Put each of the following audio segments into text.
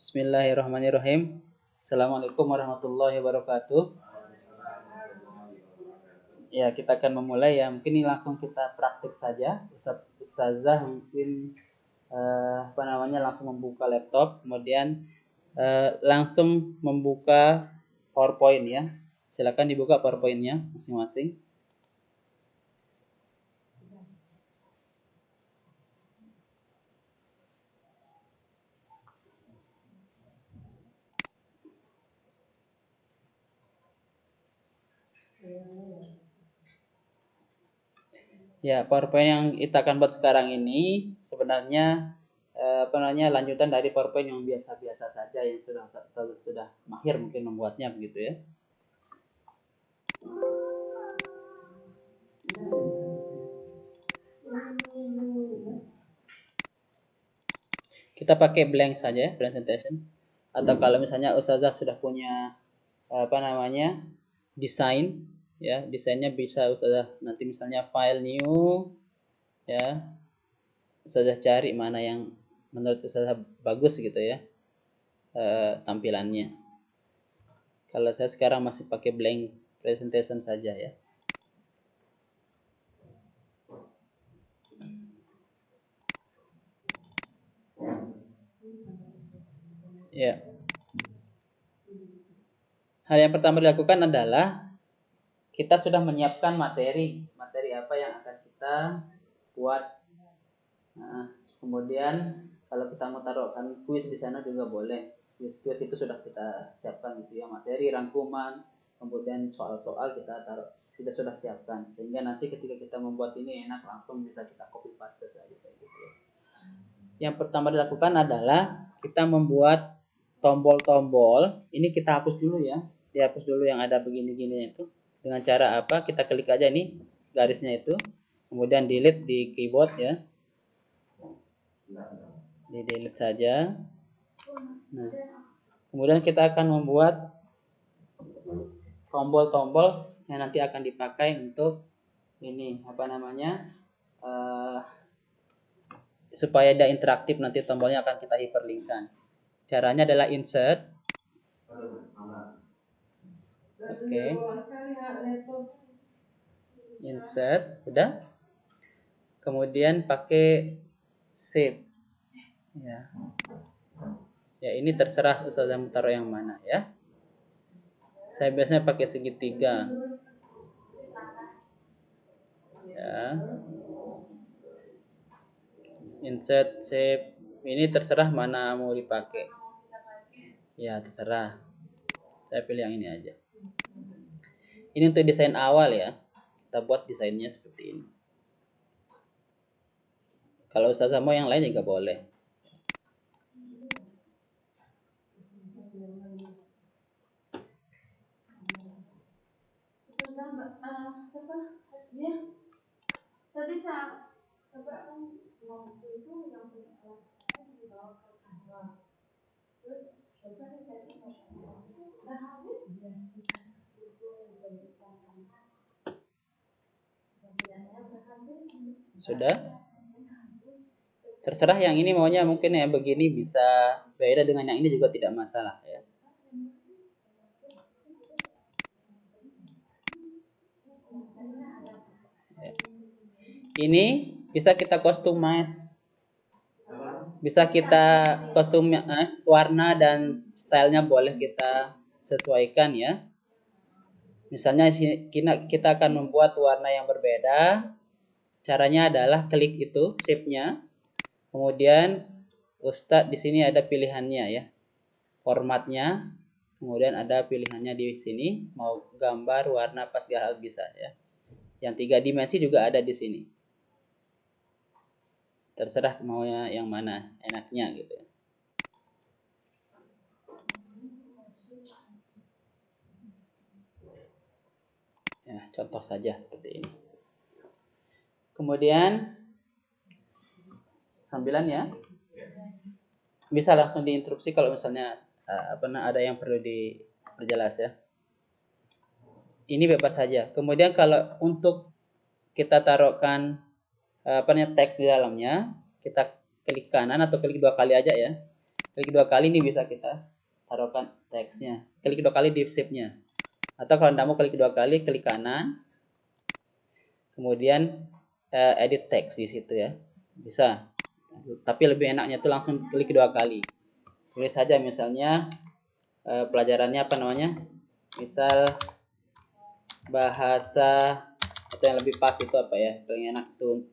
Bismillahirrahmanirrahim. Assalamualaikum warahmatullahi wabarakatuh. Ya, kita akan memulai ya. Mungkin ini langsung kita praktik saja. Ustazah mungkin langsung membuka laptop, kemudian langsung membuka PowerPoint ya. Silakan dibuka PowerPoint-nya masing-masing. Ya, PowerPoint yang kita akan buat sekarang ini sebenarnya lanjutan dari PowerPoint yang biasa-biasa saja yang sudah mahir mungkin membuatnya begitu ya. Kita pakai blank saja presentation. Atau kalau misalnya Ustazah sudah punya desain ya, desainnya bisa Ustazah nanti misalnya file new ya. Ustazah cari mana yang menurut Ustazah bagus gitu ya tampilannya. Kalau saya sekarang masih pakai blank presentation saja ya. Ya. Hal yang pertama dilakukan adalah kita sudah menyiapkan materi apa yang akan kita buat. Nah, kemudian kalau kita mau taruhkan kuis di sana juga boleh. Kuis itu sudah kita siapkan gitu ya, materi rangkuman, kemudian soal-soal kita sudah siapkan sehingga nanti ketika kita membuat ini enak langsung bisa kita copy paste saja gitu ya. Yang pertama dilakukan adalah kita membuat tombol-tombol. Ini kita hapus dulu ya. Dihapus dulu yang ada begini-gini itu. Dengan cara apa? Kita klik aja nih garisnya itu. Kemudian delete di keyboard ya. Di delete saja. Nah, kemudian kita akan membuat tombol-tombol yang nanti akan dipakai untuk ini supaya ada interaktif nanti tombolnya akan kita hyperlinkkan. Caranya adalah insert. Oke. Insert, udah. Kemudian pakai save. Ya. Ya, ini terserah Ustazah mau taruh yang mana ya. Saya biasanya pakai segitiga. Ya. Insert, save. Ini terserah mana mau dipakai. Ya, terserah. Saya pilih yang ini aja. Ini untuk desain awal ya. Kita buat desainnya seperti ini. Kalau Ustazah mau yang lain juga boleh. Tadi saya waktu itu yang punya kelas dibawa ke kantor. Terus saya cari udah habis dia. Sudah? Terserah yang ini maunya mungkin ya begini bisa beda dengan yang ini juga tidak masalah ya. Ini bisa kita customize. Bisa kita customize warna dan stylenya boleh kita sesuaikan ya. Misalnya kita akan membuat warna yang berbeda. Caranya adalah klik itu shape-nya. Kemudian Ustadz di sini ada pilihannya ya. Formatnya. Kemudian ada pilihannya di sini, mau gambar, warna, apa segala hal bisa ya. Yang 3 dimensi juga ada di sini. Terserah maunya yang mana enaknya gitu ya. Ya, contoh saja seperti ini. Kemudian sambilan ya. Bisa langsung diinterupsi kalau misalnya ada yang perlu diperjelas ya. Ini bebas saja. Kemudian kalau untuk kita taruhkan teks di dalamnya, kita klik kanan atau klik 2 kali aja ya. Klik 2 kali ini bisa kita taruhkan teksnya. Klik 2 kali di shape-nya. Atau kalau tidak mau klik 2 kali, klik kanan. Kemudian edit text di situ ya. Bisa. Tapi lebih enaknya tuh langsung klik 2 kali. Tulis saja misalnya pelajarannya apa namanya? Misal bahasa, atau yang lebih pas itu apa ya? Paling enak tuh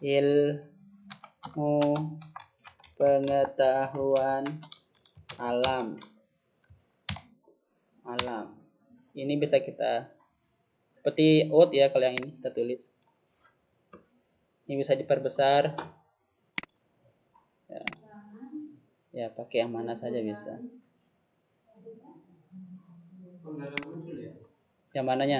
ilmu pengetahuan alam. Ini bisa kita seperti out ya, kalau yang ini kita tulis. Ini bisa diperbesar. Ya, pakai yang mana saja bisa. Yang mananya?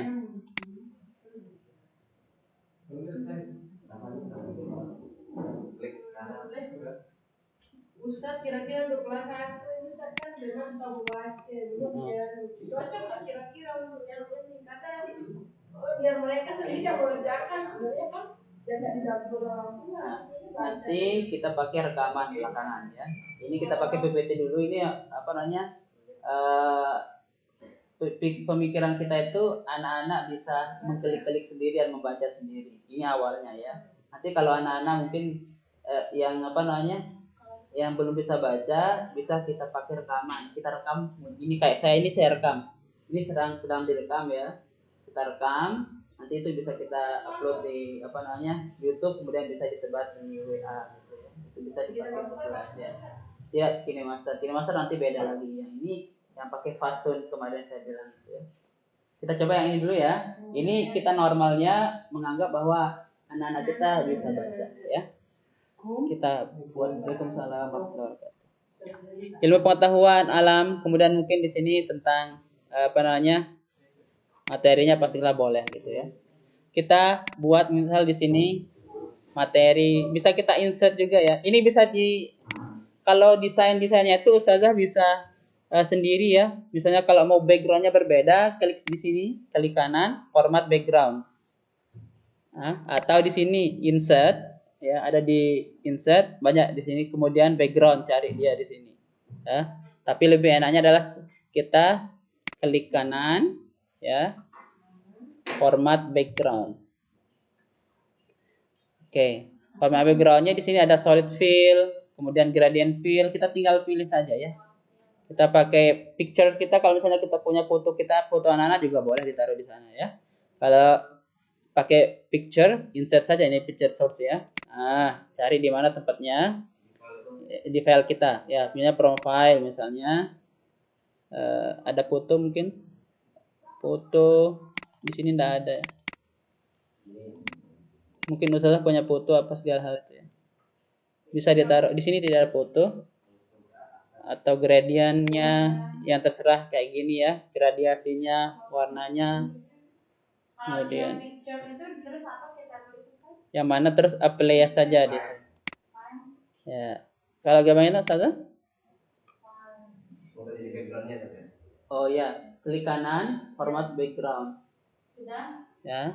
Ustaz kira-kira untuk kelas 1 ini Ustaz kan memang tahu baca dulu ya. Cocok nggak kira-kira untuk yang ini? Kata biar mereka sendiri yang mengerjakan sebenarnya kan dan nggak didampingi orang tua. Nanti kita pakai rekaman belakangan ya. Ini kita pakai PPT dulu. Ini apa namanya? Pemikiran kita itu anak-anak bisa mengklik-klik sendiri dan membaca sendiri. Ini awalnya ya. Nanti kalau anak-anak mungkin yang apa namanya, yang belum bisa baca, bisa kita pakai rekaman. Kita rekam. Ini kayak saya rekam. Ini sedang direkam ya. Kita rekam. Nanti itu bisa kita upload di apa namanya YouTube, kemudian bisa disebar di WA gitu ya. Itu bisa dipakai untuk belajar. Ya, KineMaster nanti beda lagi. Yang ini yang pakai Fastune kemarin saya bilang itu ya. Kita coba yang ini dulu ya. Ini kita normalnya menganggap bahwa anak-anak kita bisa baca ya. Kita buat. Waalaikumsalam warahmatullahi wabarakatuh. Ilmu pengetahuan alam, kemudian mungkin di sini tentang apa namanya materinya pastilah boleh gitu ya. Kita buat misal di sini materi, bisa kita insert juga ya. Ini bisa kalau desainnya itu ustazah bisa sendiri ya. Misalnya kalau mau backgroundnya berbeda, klik di sini, klik kanan, format background. Atau di sini insert, ya ada di insert, banyak di sini. Kemudian background, cari dia di sini. Ya. Tapi lebih enaknya adalah kita klik kanan, ya, format background. Oke, format backgroundnya di sini ada solid fill, kemudian gradient fill. Kita tinggal pilih saja ya. Kita pakai picture kita, kalau misalnya kita punya foto foto anak-anak juga boleh ditaruh di sana ya. Kalau pakai picture, insert saja ini picture source ya. Cari di mana tempatnya di file kita ya, punya profile misalnya. Ada foto mungkin. Foto di sini enggak ada. Mungkin ustazah punya foto apa segala hal itu ya. Bisa ditaruh di sini, tidak ada foto. Atau gradiennya yang terserah kayak gini ya, gradiasinya, warnanya, kemudian yang mana terus apply saja di sini. Ya, kalau gambar itu saja. Oh ya, klik kanan, format background. Ya,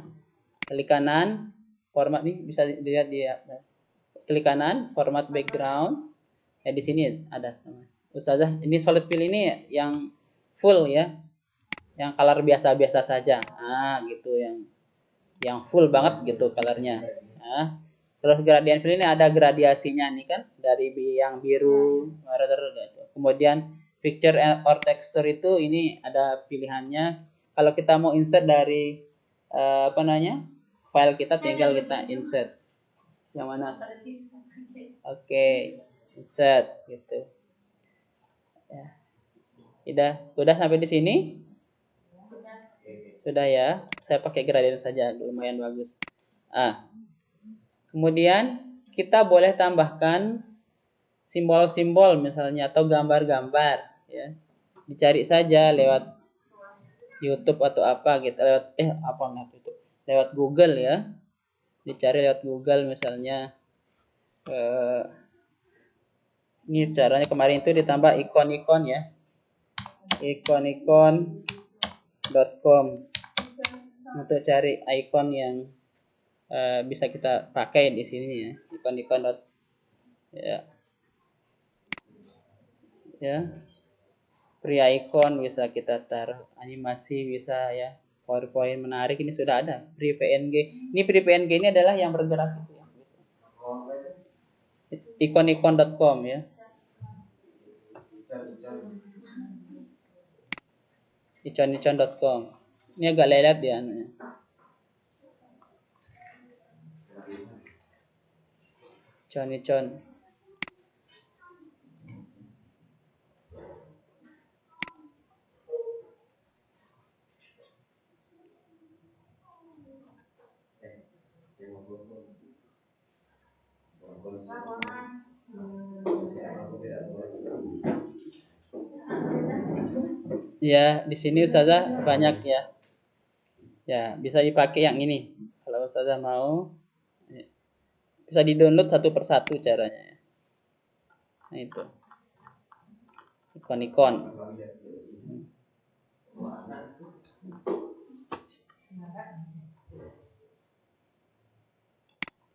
klik kanan, format nih bisa dilihat dia. Klik kanan, format background. Ya di sini ada. Ustazah, ini solid fill ini yang full ya, yang color biasa-biasa saja. Gitu yang full banget gitu colornya. Terus gradient fill ini ada gradiasinya nih kan, dari yang biru, gitu. Kemudian picture or texture itu ini ada pilihannya. Kalau kita mau insert dari apa namanya file kita, tinggal kita insert. Yang mana? Oke, insert gitu. Ya. Udah sampai di sini? Sudah ya. Saya pakai gradient saja, lumayan bagus. Kemudian kita boleh tambahkan simbol-simbol misalnya atau gambar-gambar ya. Dicari saja lewat YouTube atau apa gitu, lewat Google ya. Dicari lewat Google misalnya. Ini caranya kemarin itu ditambah ikon-ikon ya. Ikonikon.com untuk cari ikon yang bisa kita pakai di sini ya. Ikon-ikon ya. ya. Free icon bisa kita taruh, animasi bisa ya. PowerPoint menarik ini sudah ada. Free PNG. Ini free PNG ini adalah yang bergerak itu ya. Ikonikon.com ya. Icon.com. Ini agak lelet ya anunya. Icon. Ya, di sini Ustazah banyak ya. Ya, bisa dipakai yang ini. Kalau Ustazah mau, bisa di-download satu persatu caranya. Nah, itu. Ikon-ikon.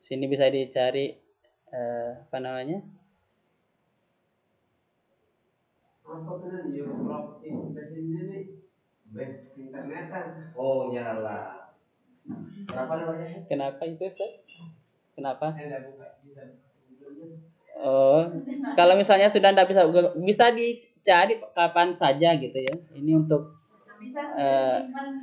Sini bisa dicari apa namanya? Oh, nyala. Kenapa namanya? Kenapa itu, Ustaz? Kenapa? Oh, kalau misalnya sudah tidak bisa dicari kapan saja gitu ya. Ini untuk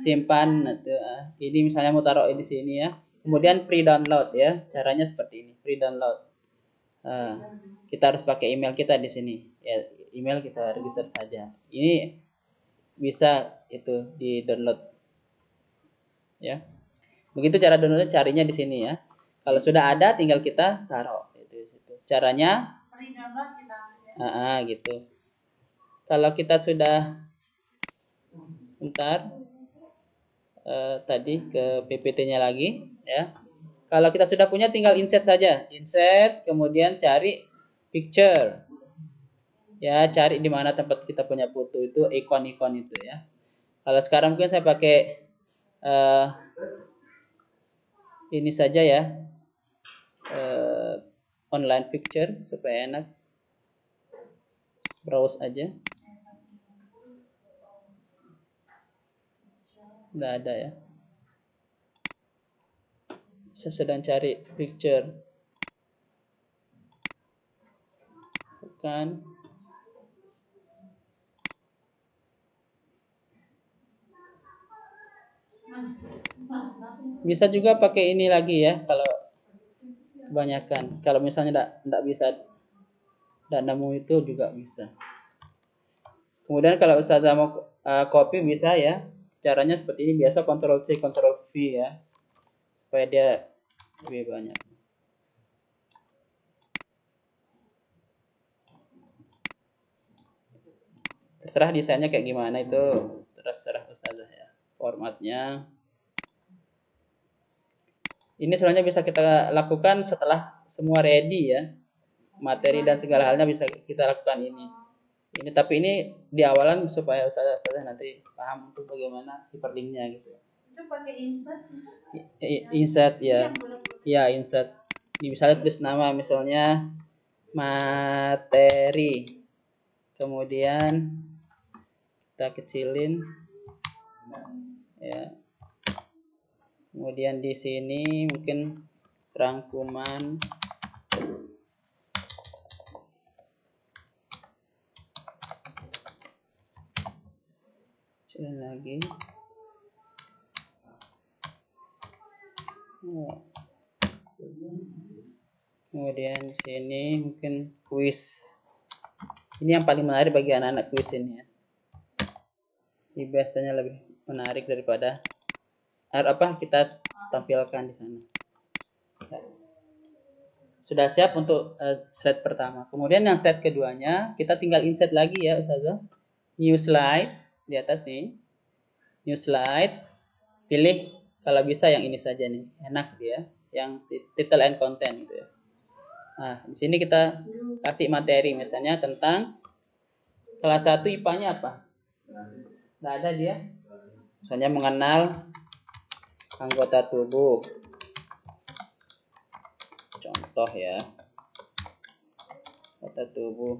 simpan atau ini misalnya mau taruh di sini ya. Kemudian free download ya. Caranya seperti ini, free download. Kita harus pakai email kita di sini. Ya, email kita register saja. Ini bisa itu di download. Ya. Begitu cara downloadnya, carinya di sini ya. Kalau sudah ada tinggal kita taruh itu. Caranya free download kita. Gitu. Kalau kita sudah sebentar tadi ke PPT-nya lagi ya. Kalau kita sudah punya tinggal insert saja. Insert kemudian cari picture. Ya, cari di mana tempat kita punya foto itu, ikon-ikon itu ya. Kalau sekarang mungkin saya pakai ini saja ya. Online picture supaya enak. Browse aja. Nggak ada ya. Saya sedang cari picture. Bukan. Bisa juga pakai ini lagi ya kalau kebanyakan. Kalau misalnya enggak bisa, enggak nemu itu juga bisa. Kemudian kalau Ustazah mau copy bisa ya. Caranya seperti ini, biasa Ctrl C, Ctrl V ya. Supaya dia lebih banyak. Terserah desainnya kayak gimana itu, terserah Ustazah ya. Formatnya. Ini sebenarnya bisa kita lakukan setelah semua ready ya. Materi dan segala halnya bisa kita lakukan ini. Tapi ini di awalan supaya Ustazah nanti paham untuk bagaimana hyperlinknya gitu. Itu pakai insert? Insert ya. Ya, insert. Ini misalnya tulis nama misalnya materi. Kemudian kita kecilin ya. Kemudian di sini mungkin rangkuman kecilin lagi. Kemudian di sini mungkin kuis. Ini yang paling menarik bagi anak-anak kuis ini ya. Ini biasanya lebih menarik daripada apa kita tampilkan di sana. Ya. Sudah siap untuk slide pertama. Kemudian yang slide keduanya kita tinggal insert lagi ya Ustazah. New slide di atas nih. New slide. Pilih kalau bisa yang ini saja nih. Enak dia, yang title and content gitu ya. Nah, di sini kita kasih materi misalnya tentang kelas 1 IPA-nya apa? Nggak ada dia. Misalnya mengenal anggota tubuh. Contoh ya. Anggota tubuh.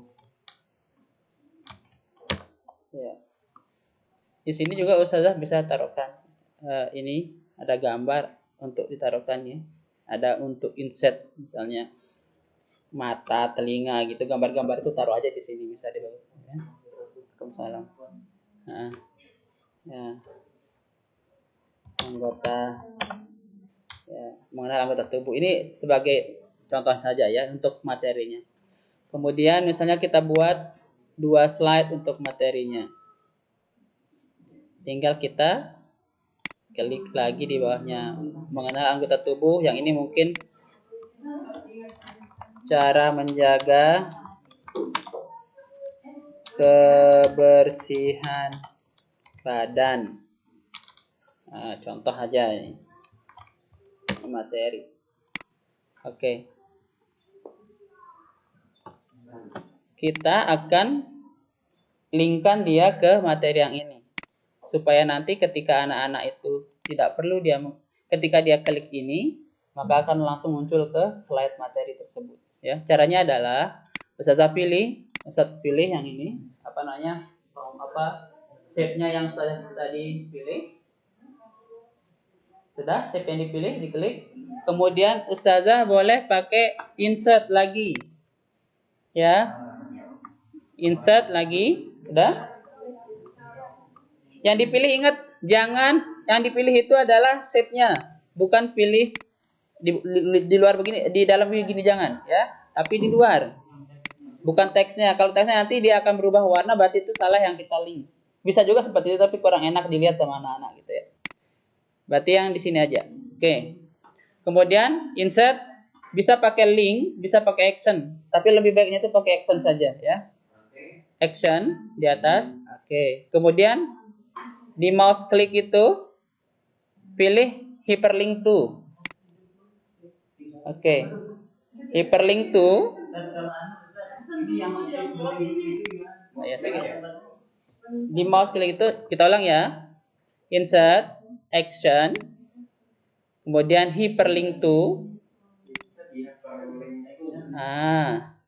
Ya. Di sini juga ustazah bisa taruhkan ini ada gambar untuk ditaruhkannya. Ada untuk inset misalnya mata, telinga gitu, gambar-gambar itu taruh aja di sini bisa dibagus ya. Waalaikumsalam. Nah, ya. Anggota ya, mengenal anggota tubuh ini sebagai contoh saja ya untuk materinya. Kemudian misalnya kita buat 2 slide untuk materinya. Tinggal kita klik lagi di bawahnya mengenal anggota tubuh. Yang ini mungkin cara menjaga kebersihan badan. Nah, contoh aja ini materi. Oke. Kita akan linkkan dia ke materi yang ini supaya nanti ketika anak-anak itu tidak perlu ketika dia klik ini maka akan langsung muncul ke slide materi tersebut ya. Caranya adalah Ustazah pilih yang ini shape-nya yang saya tadi pilih. Sudah shape yang dipilih diklik. Kemudian Ustazah boleh pakai insert lagi. Ya. Insert lagi, udah? Yang dipilih ingat, jangan yang dipilih itu adalah shape-nya, bukan pilih di luar begini, di dalam begini jangan, ya. Tapi di luar. Bukan teksnya. Kalau teksnya nanti dia akan berubah warna, berarti itu salah yang kita link. Bisa juga seperti itu tapi kurang enak dilihat sama anak-anak gitu ya. Berarti yang di sini aja. Oke. Kemudian insert bisa pakai link, bisa pakai action, tapi lebih baiknya itu pakai action saja ya. Action di atas. Oke. Kemudian di mouse klik itu pilih hyperlink to. Oke. Hyperlink to. Di mouse klik itu kita ulang ya. Insert, action, kemudian hyperlink to. Nah.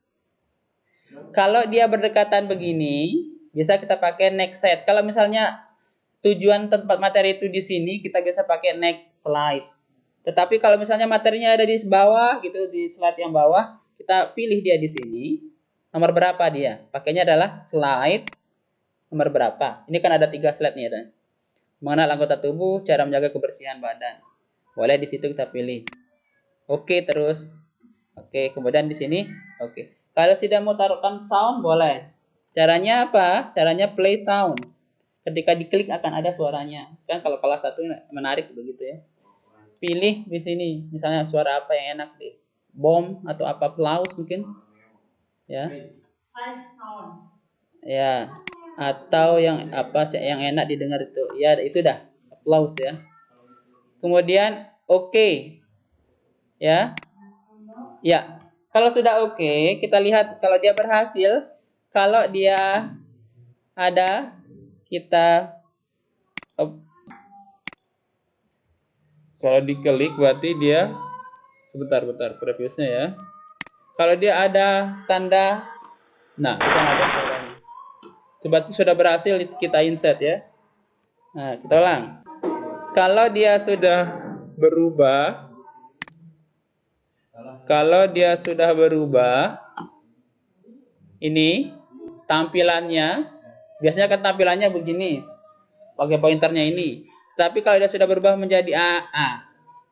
Kalau dia berdekatan begini, bisa kita pakai next set. Kalau misalnya tujuan tempat materi itu di sini, kita bisa pakai next slide. Tetapi kalau misalnya materinya ada di bawah gitu, di slide yang bawah, kita pilih dia di sini. Nomor berapa dia? Pakainya adalah slide nomor berapa. Ini kan ada 3 slide nih ya. Mengenal anggota tubuh, cara menjaga kebersihan badan. Boleh di situ kita pilih. Oke terus. Oke, kemudian di sini oke. Kalau sudah mau taruhkan sound boleh. Caranya apa? Caranya play sound. Ketika diklik akan ada suaranya. Kan kalau kelas 1 menarik begitu ya. Pilih di sini, misalnya suara apa yang enak deh. Bom atau apa, applause mungkin. Ya. Ya. Atau yang apa yang enak didengar itu. Ya, itu dah. Applause ya. Kemudian oke. Ya. Ya. Kalau sudah oke, kita lihat kalau dia berhasil. Kalau dia ada, kita kalau diklik berarti dia sebentar previewsnya ya. Kalau dia ada tanda, nah kita ada tandanya. Berarti sudah berhasil kita insert ya. Nah kita ulang. Kalau dia sudah berubah, ini tampilannya, biasanya kan tampilannya begini, pakai pointernya ini. Tapi kalau dia sudah berubah menjadi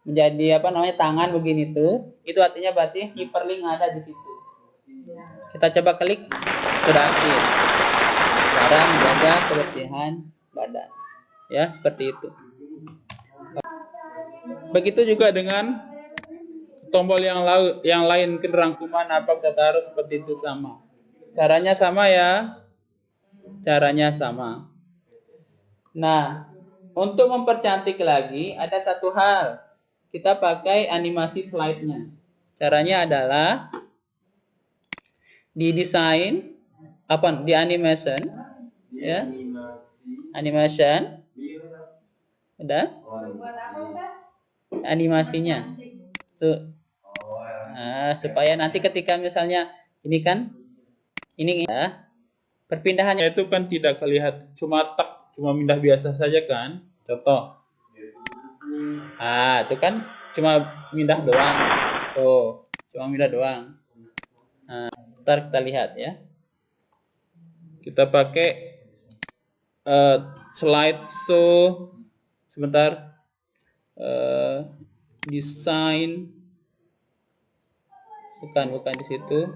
menjadi tangan begini tuh, itu artinya berarti hyperlink ada di situ. Kita coba klik, sudah aktif. Cara menjaga kebersihan badan. Ya, seperti itu. Begitu juga dengan tombol yang lain, rangkuman apa kita taruh seperti itu sama. Caranya sama ya. Caranya sama. Nah, untuk mempercantik lagi ada satu hal. Kita pakai animasi slide-nya. Caranya adalah di desain di animation ya. Animation. Udah? Animasinya. Supaya nanti ketika misalnya ini kan ini ya. Perpindahannya itu kan tidak terlihat, cuma pindah biasa saja kan. Contoh. Itu kan cuma pindah doang. Tuh, cuma pindah doang. Nah, ntar kita lihat ya. Kita pakai slideshow sebentar. Desain bukan di situ.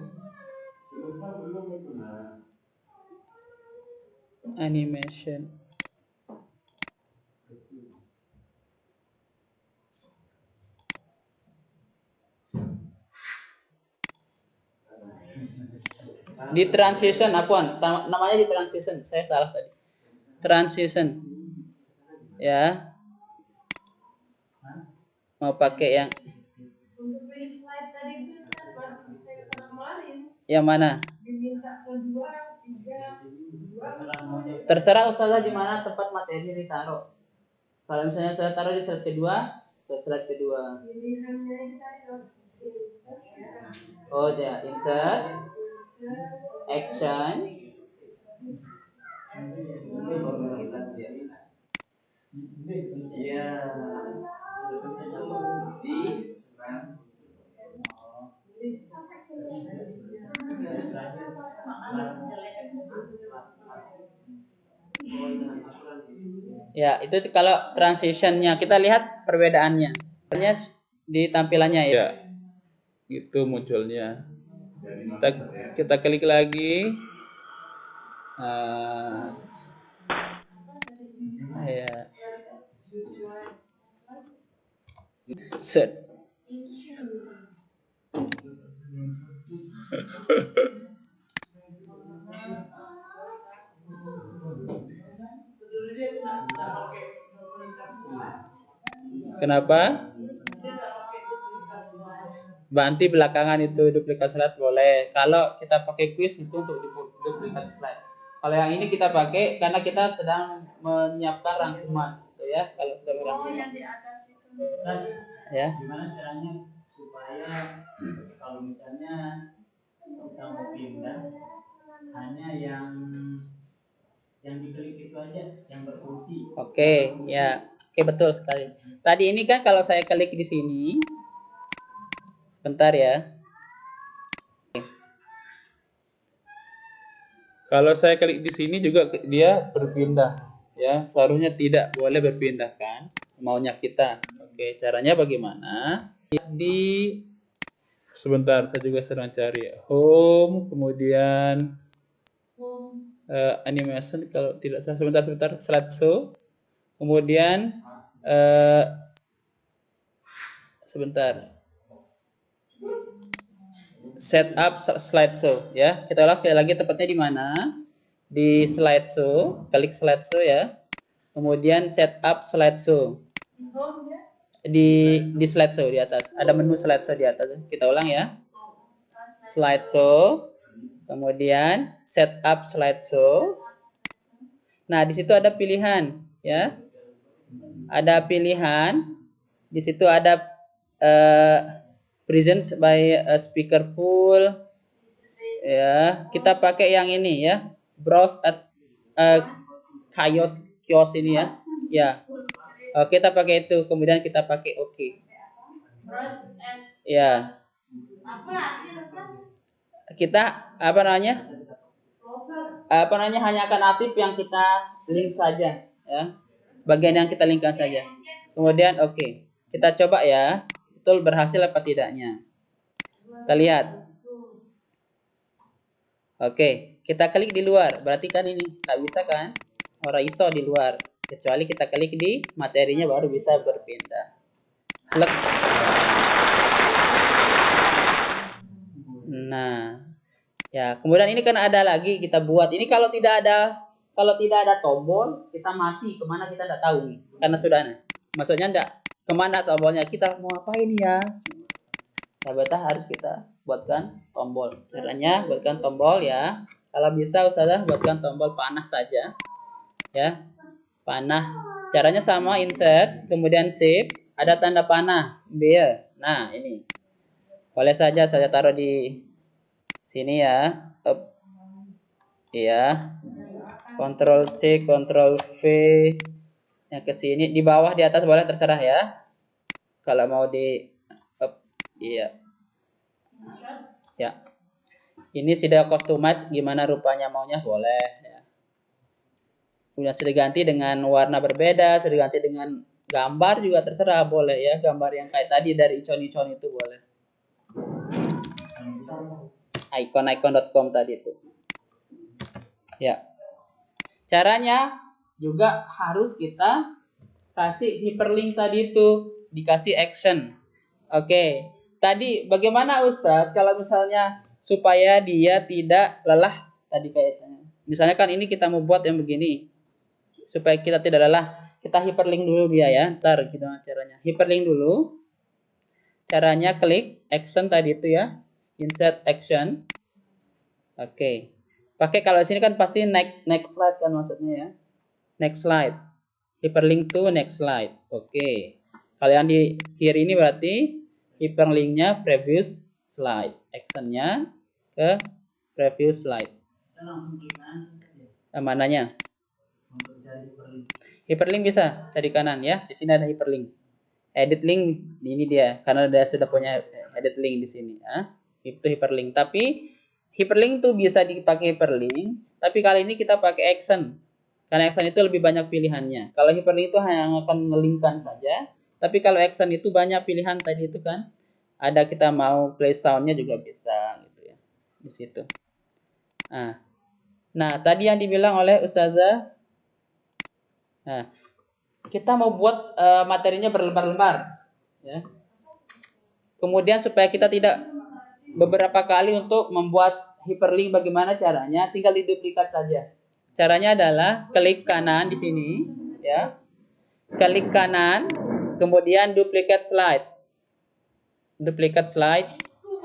Animation. Di transition, namanya di transition, saya salah tadi. Transition, ya. Mau pakai yang Untuk pilih slide tadi itu masih kayak kemarin. Yang mana? Diminta kedua, tiga, dua. Terserah Ustazah di mana tempat materi ditaruh. Kalau misalnya saya taruh di slide kedua, ke slide kedua. Pilihannya kita insert ya. Oh ya, insert, action. Iya. Ya, itu kalau transitionnya kita lihat perbedaannya. Di tampilannya ya. Ya, gitu munculnya. Kita klik lagi. Ya. Set. Kenapa? Banti belakangan itu duplikat slide boleh. Kalau kita pakai quiz itu untuk duplikat slide. Kalau yang ini kita pakai karena kita sedang menyiapkan rangkuman, gitu ya. Kalau sudah berangkuman. Yang di atas itu. Ya. Gimana caranya supaya kalau misalnya kita mau pindah hanya yang diklik itu aja yang berfungsi. Oke, ya. Oke, betul sekali. Tadi ini kan kalau saya klik di sini, sebentar ya. Kalau saya klik di sini juga dia berpindah, ya. Seharusnya tidak boleh berpindah kan, maunya kita. Oke, caranya bagaimana? Sebentar, saya juga sedang cari home, kemudian animation, kalau tidak salah, sebentar, slideshow, kemudian sebentar, setup slideshow, ya. Kita ulang sekali lagi, tepatnya di mana? Di slideshow, klik slideshow ya. Kemudian setup slideshow. Di slideshow di atas. Ada menu slideshow di atas. Kita ulang ya. Slideshow. Kemudian setup slideshow. Nah, di situ ada pilihan ya. Ada pilihan. Di situ ada present by speaker pool. Ya, kita pakai yang ini ya. Browse at kios ini ya. Ya. Kita pakai itu, kemudian kita pakai OK. Ya. Kita hanya akan aktif yang kita link saja ya. Bagian yang kita linkkan saja. Kemudian OK. Kita coba ya. Betul berhasil apa tidaknya. Kita lihat. Oke, kita klik di luar. Berarti kan ini nggak bisa kan? Orang iso di luar. Kecuali kita klik di materinya baru bisa berpindah. Klik. Nah, ya kemudian ini kan ada lagi kita buat. Ini kalau tidak ada tombol, kita mati kemana kita tidak tahu nih. Karena sudah ada. Maksudnya enggak kemana tombolnya, kita mau apa ini ya? Nah, harus kita buatkan tombol. Caranya buatkan tombol ya. Kalau bisa Ustazah buatkan tombol panah saja. Ya. Panah. Caranya sama, insert, kemudian save, ada tanda panah, B. Nah, ini. Boleh saja saya taruh di sini ya. Iya. Ctrl C, Ctrl V. Yang ke sini di bawah di atas boleh terserah ya. Kalau mau di up, iya. Ya. Ini sudah customize gimana rupanya maunya boleh ya. Sudah ganti dengan warna berbeda, sudah ganti dengan gambar juga terserah boleh ya. Gambar yang kayak tadi dari icon-icon itu boleh. Icon.com tadi itu. Ya. Caranya juga harus kita kasih hyperlink tadi itu, dikasih action. Oke. Tadi bagaimana Ustadz kalau misalnya supaya dia tidak lelah tadi kayaknya. Misalnya kan ini kita mau buat yang begini. Supaya kita tidak lelah, kita hyperlink dulu dia ya. Ntar gimana caranya. Hyperlink dulu. Caranya klik action tadi itu ya. Insert action. Oke. Pakai kalau di sini kan pasti next slide kan maksudnya ya. Next slide. Hyperlink to next slide. Oke. Kalau yang di kiri ini berarti hyperlinknya previous slide. Actionnya ke previous slide. Bisa langsung klik kanan saja Mananya? untuk cari hyperlink. Hyperlink bisa cari kanan ya. Di sini ada hyperlink. Edit link ini dia karena dia sudah punya edit link di sini ya. Itu hyperlink. Tapi hyperlink tuh bisa dipakai hyperlink, tapi kali ini kita pakai action. Karena action itu lebih banyak pilihannya. Kalau hyperlink itu hanya akan ngelingkan saja, tapi kalau action itu banyak pilihan tadi itu kan. Ada kita mau play soundnya juga bisa gitu ya. Di situ. Nah, tadi yang dibilang oleh Ustazah, nah, kita mau buat materinya berlembar-lembar ya. Kemudian supaya kita tidak beberapa kali untuk membuat hyperlink, bagaimana caranya? Tinggal diduplikat saja. Caranya adalah klik kanan di sini, ya. Klik kanan, kemudian duplicate slide. Duplicate slide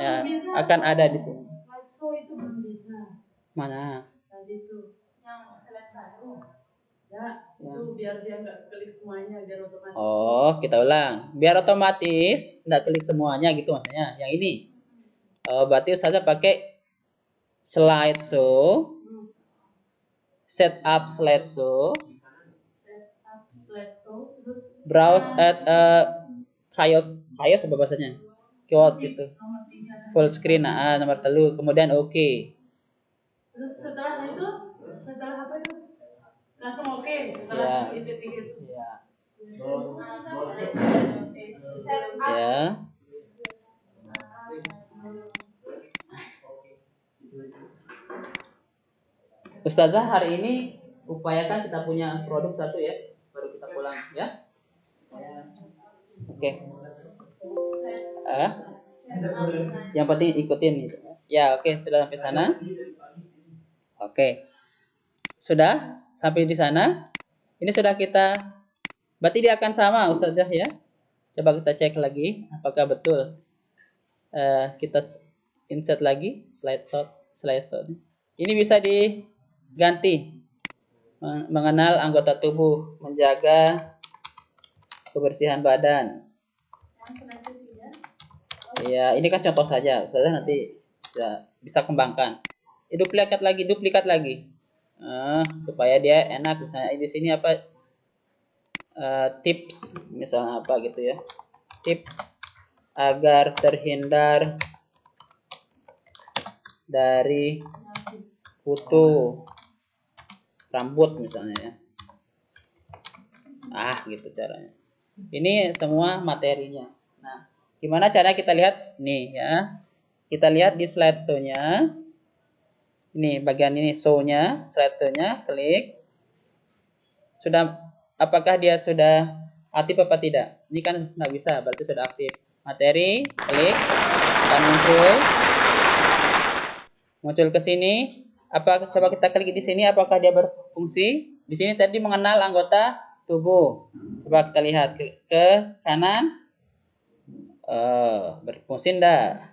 ya, akan ada di sini. Slideshow itu belum bisa. Mana? Tadi itu yang slide baru. Ya, itu biar dia nggak klik semuanya, biar otomatis. Oh, kita ulang. Biar otomatis nggak klik semuanya gitu maksudnya. Yang ini. Oh, berarti saja pakai slideshow, setup slideshow, browse at chaos apa bahasanya? Chaos itu. Full screen nomor 3, kemudian oke. Terus setelah itu, setelah apa itu? Langsung oke, setelah titik itu. Ya. Setup. Ya. Ustazah hari ini upayakan kita punya produk satu ya, baru kita pulang ya. Oke. Yang penting ikutin gitu. Ya, oke, sudah sampai sana. Oke. Sudah sampai di sana. Ini sudah kita, berarti dia akan sama Ustazah ya. Coba kita cek lagi apakah betul. Kita insert lagi slideshow. Ini bisa diganti. Mengenal anggota tubuh, menjaga kebersihan badan. Ya, ini kan contoh saja. Ustazah nanti bisa kembangkan. Duplikat lagi. Supaya dia enak. Misalnya di sini apa? Tips, misalnya apa gitu ya. Tips agar terhindar dari kutu rambut misalnya ya. Gitu caranya. Ini semua materinya. Nah, gimana caranya kita lihat nih ya. Kita lihat di slideshow-nya. Ini bagian ini show-nya, slideshow-nya, klik. Apakah dia sudah aktif apa tidak? Ini kan nggak bisa, berarti sudah aktif. Materi, klik, dan muncul ke sini. Coba kita klik di sini, apakah dia berfungsi? Di sini tadi mengenal anggota tubuh. Coba kita lihat ke kanan. Berfungsi enggak?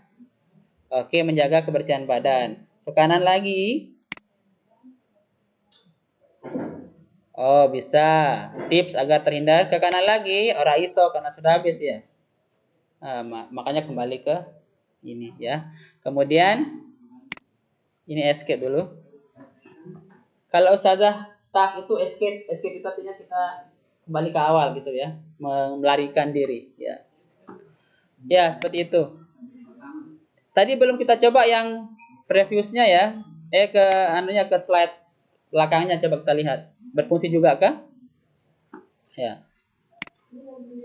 Oke, menjaga kebersihan badan. Ke kanan lagi. Oh, bisa. Tips agar terhindar. Ke kanan lagi. Ora iso karena sudah habis ya. Makanya kembali ke ini ya. Kemudian ini escape dulu. Kalau ustazah stuck itu escape itu artinya kita kembali ke awal gitu ya, melarikan diri ya. Ya, seperti itu. Tadi belum kita coba yang previousnya ya. Ke slide belakangnya coba kita lihat. Berfungsi juga kah? Ya.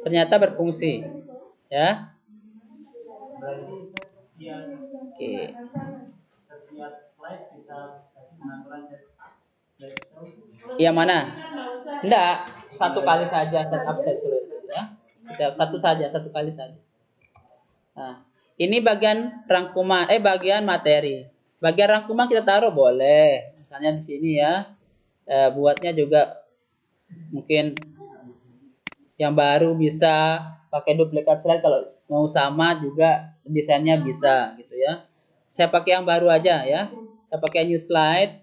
Ternyata berfungsi. Ya. Berarti setiap Oke. setiap slide kita kasih pengaturan slide tersebut. Yang mana? Enggak, satu kali saja setup set slide ya. Satu kali saja. Nah, ini bagian bagian materi. Bagian rangkuman kita taruh boleh. Misalnya di sini ya. Buatnya juga mungkin yang baru bisa pakai duplikat slide, kalau mau sama juga desainnya bisa gitu ya. Saya pakai yang baru aja ya. Saya pakai new slide.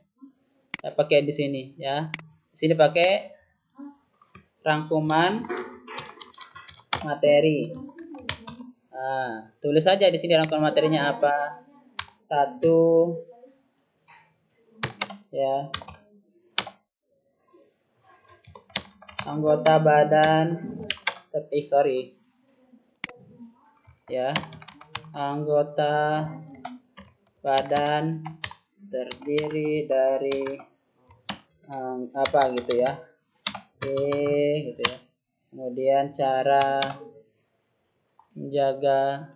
Saya pakai di sini ya. Di sini pakai rangkuman materi. Nah, tulis saja di sini rangkuman materinya apa. 1 ya. Anggota badan ya. Anggota badan terdiri dari apa gitu ya. Gitu ya. Kemudian cara menjaga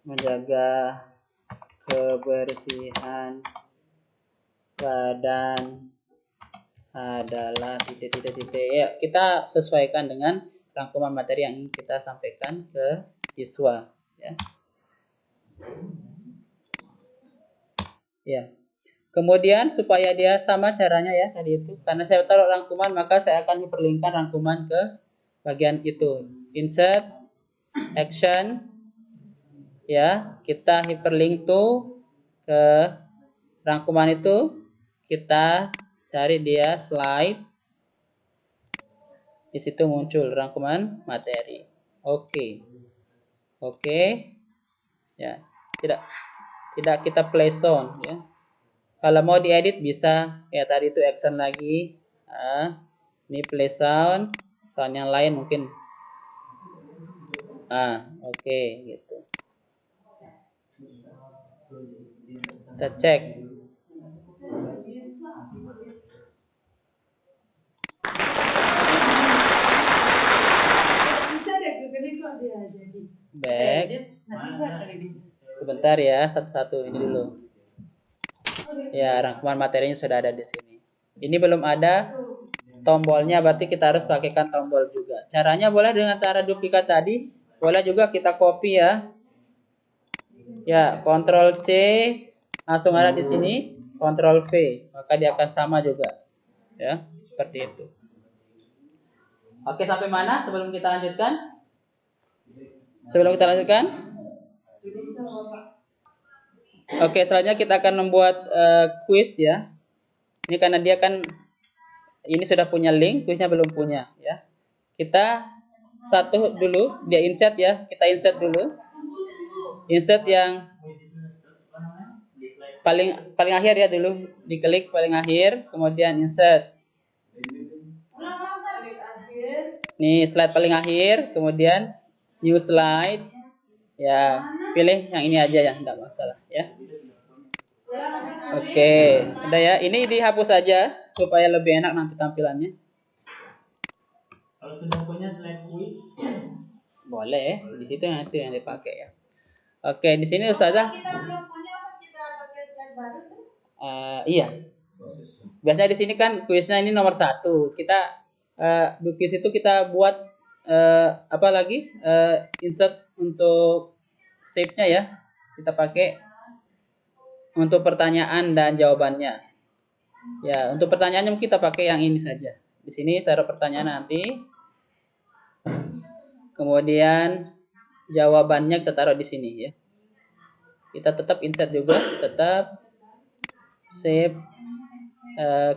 menjaga kebersihan badan adalah titik. Ya, kita sesuaikan dengan rangkuman materi yang ingin kita sampaikan ke siswa ya. Ya. Kemudian supaya dia sama caranya ya tadi itu, karena saya taruh rangkuman maka saya akan hiperlinkkan rangkuman ke bagian itu. Insert action ya, kita hiperlink tuh ke rangkuman itu, kita cari dia slide. Di situ muncul rangkuman materi. Oke. Ya. Tidak kita play sound ya. Kalau mau diedit bisa ya, tadi itu action lagi. Ini play sound yang lain mungkin. Oke, gitu. Kita cek. Back. Sebentar ya, satu-satu ini dulu. Ya, rangkuman materinya sudah ada di sini. Ini belum ada tombolnya, berarti kita harus pakaikan tombol juga. Caranya boleh dengan cara duplikat tadi, boleh juga kita copy ya. Ya, Ctrl C langsung ada di sini, Ctrl V, maka dia akan sama juga. Ya, seperti itu. Oke, sampai mana sebelum kita lanjutkan? Oke, selanjutnya kita akan membuat quiz ya. Ini karena dia kan ini sudah punya link, quiznya belum punya ya. Kita satu dulu, dia insert ya. Kita insert dulu. Insert yang paling akhir ya dulu, diklik paling akhir, kemudian insert. Nih slide paling akhir, kemudian new slide. Ya, pilih yang ini aja ya, enggak masalah ya. Oke, udah ya. Ini dihapus aja supaya lebih enak nanti tampilannya. Kalau sudah punya slide quiz, boleh, di situ yang itu yang dipakai ya. Oke, di sini ustazah. Kita belum punya apa kita pakai slide baru tuh? Iya. Biasanya di sini kan kuisnya ini nomor 1. Kita di kuis itu kita buat apa lagi? Insert untuk shape-nya ya. Kita pakai untuk pertanyaan dan jawabannya. Ya, untuk pertanyaannya kita pakai yang ini saja. Di sini taruh pertanyaan nanti. Kemudian jawabannya kita taruh di sini ya. Kita tetap insert juga, tetap save.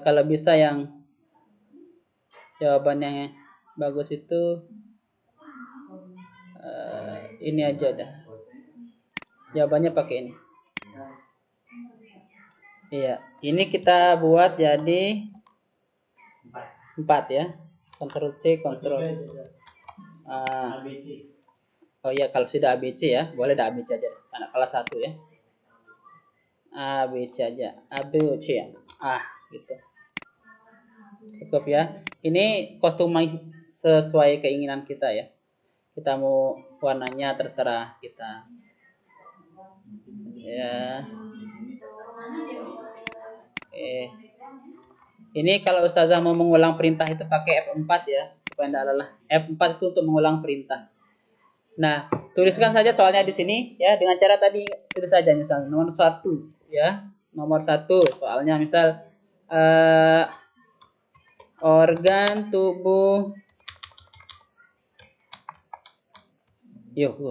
Kalau bisa yang Jawaban yang bagus itu ini aja dah. Jawabannya pakai ini. Iya, ini kita buat jadi 4 ya. Ctrl C, Ctrl ABC. oh iya, kalau sudah ABC ya, boleh dah ABC aja. Anak kelas 1 ya. ABC aja. ABC ya. Gitu. Cukup ya. Ini customize sesuai keinginan kita ya. Kita mau warnanya terserah kita. Ya. Oke. Ini kalau ustazah mau mengulang perintah itu pakai F4 ya, supaya tidak lelah. F4 itu untuk mengulang perintah. Nah, tuliskan saja soalnya di sini ya dengan cara tadi, tulis saja misal nomor 1 ya. Nomor 1 soalnya misal organ tubuh. Yuk.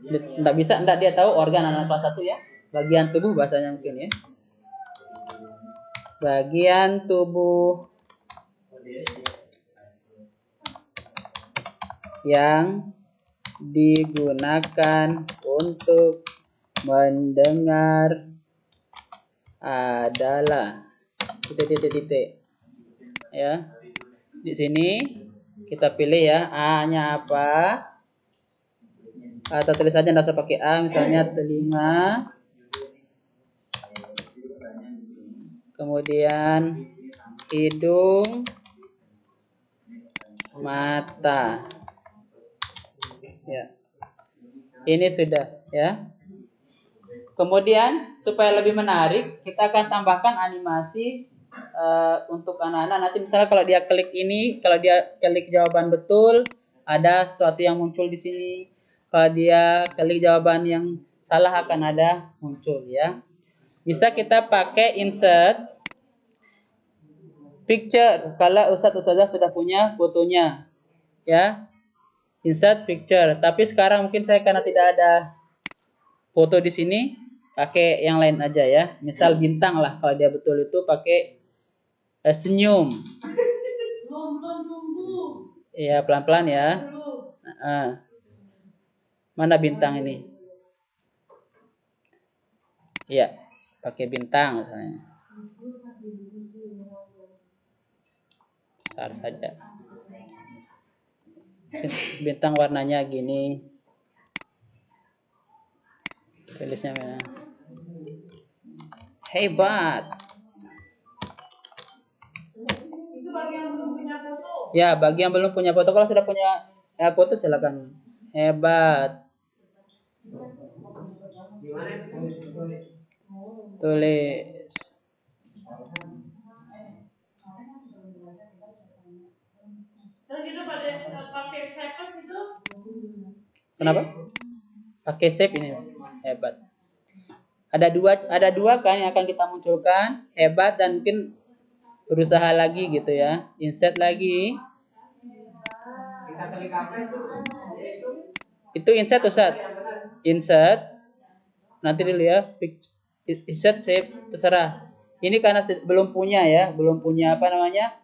Nggak bisa, nggak dia tahu organ anak kelas 1 ya. Bagian tubuh bahasanya mungkin ya. Bagian tubuh yang digunakan untuk mendengar adalah titik. Ya. Di sini kita pilih ya A-nya apa. Atau tulis aja nggak usah pakai A, misalnya telinga. Kemudian hidung, mata. Ya. Ini sudah ya. Kemudian supaya lebih menarik, kita akan tambahkan animasi untuk anak-anak. Nanti misalnya kalau dia klik ini, kalau dia klik jawaban betul, ada sesuatu yang muncul di sini. Kalau dia klik jawaban yang salah akan ada muncul ya. Bisa kita pakai insert picture kalau ustazah sudah punya fotonya ya. Insert picture. Tapi sekarang mungkin saya karena tidak ada foto di sini, pakai yang lain aja ya. Misal bintang lah, kalau dia betul itu pakai senyum. Iya, pelan-pelan ya. Mana bintang ini? Iya, pakai bintang misalnya. Besar saja. Bintang warnanya gini. Tulisnya hebat. Itu bagi yang belum punya foto. Ya, bagi yang belum punya foto, kalau sudah punya foto silakan. Hebat. Tulis. Terus kita pakai staples itu. Kenapa? Pakai shape ini. Hebat. Ada dua kan yang akan kita munculkan, hebat dan mungkin berusaha lagi gitu ya. Insert lagi. Kita klik apa itu? Itu insert Ustaz. Insert. Nanti dulu ya. Insert shape terserah. Ini karena belum punya ya, belum punya apa namanya?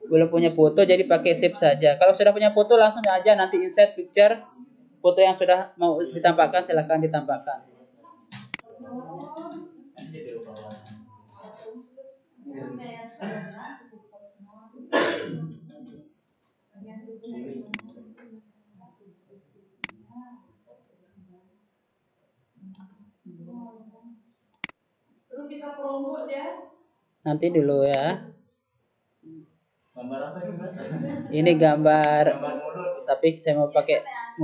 Belum punya foto jadi pakai shape saja. Kalau sudah punya foto langsung aja nanti insert picture. Foto yang sudah mau ditampakkan silahkan ditampakkan. Terus kita promote ya. Nanti dulu ya. Gambar apa ini, Mas? Ini gambar mulut. tapi saya mau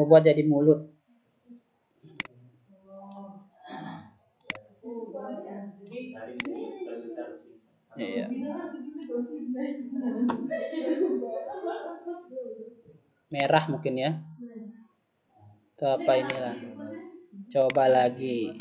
buat jadi mulut. Iya. Merah mungkin ya. Itu apa inilah. Coba lagi.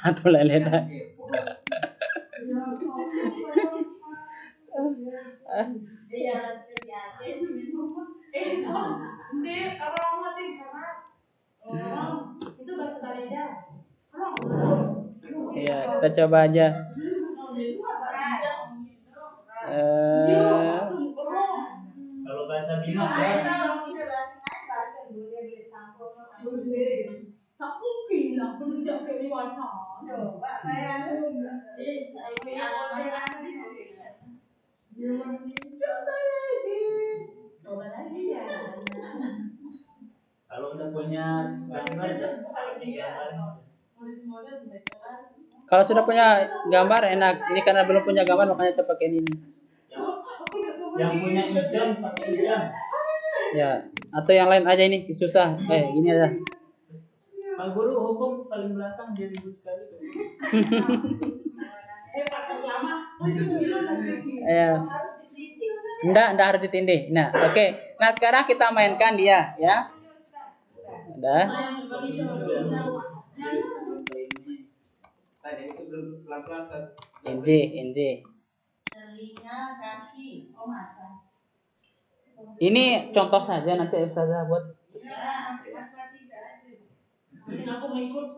Atau lele dah. Ini orang mati keras. Itu bahasa Baleda. Iya, kita coba aja. Kalau bahasa Bima apa? Tak mungkin lah menunjuk ke Liwana. Kalau udah punya gambar ya, pakai gambar. Kalau sudah punya gambar enak. Ini karena belum punya gambar makanya saya pakai ini. Yang punya ijon pakai ijon. Ya, atau yang lain aja ini susah. Gini aja. Pak Guru hukum paling belakang dia ribut sekali. Pakai lama. Ya. Enggak harus ditindih. Nah, oke. Nah, sekarang kita mainkan dia, ya. Udah. NJ. Ini contoh saja nanti Ustazah buat. Aku mau ikut.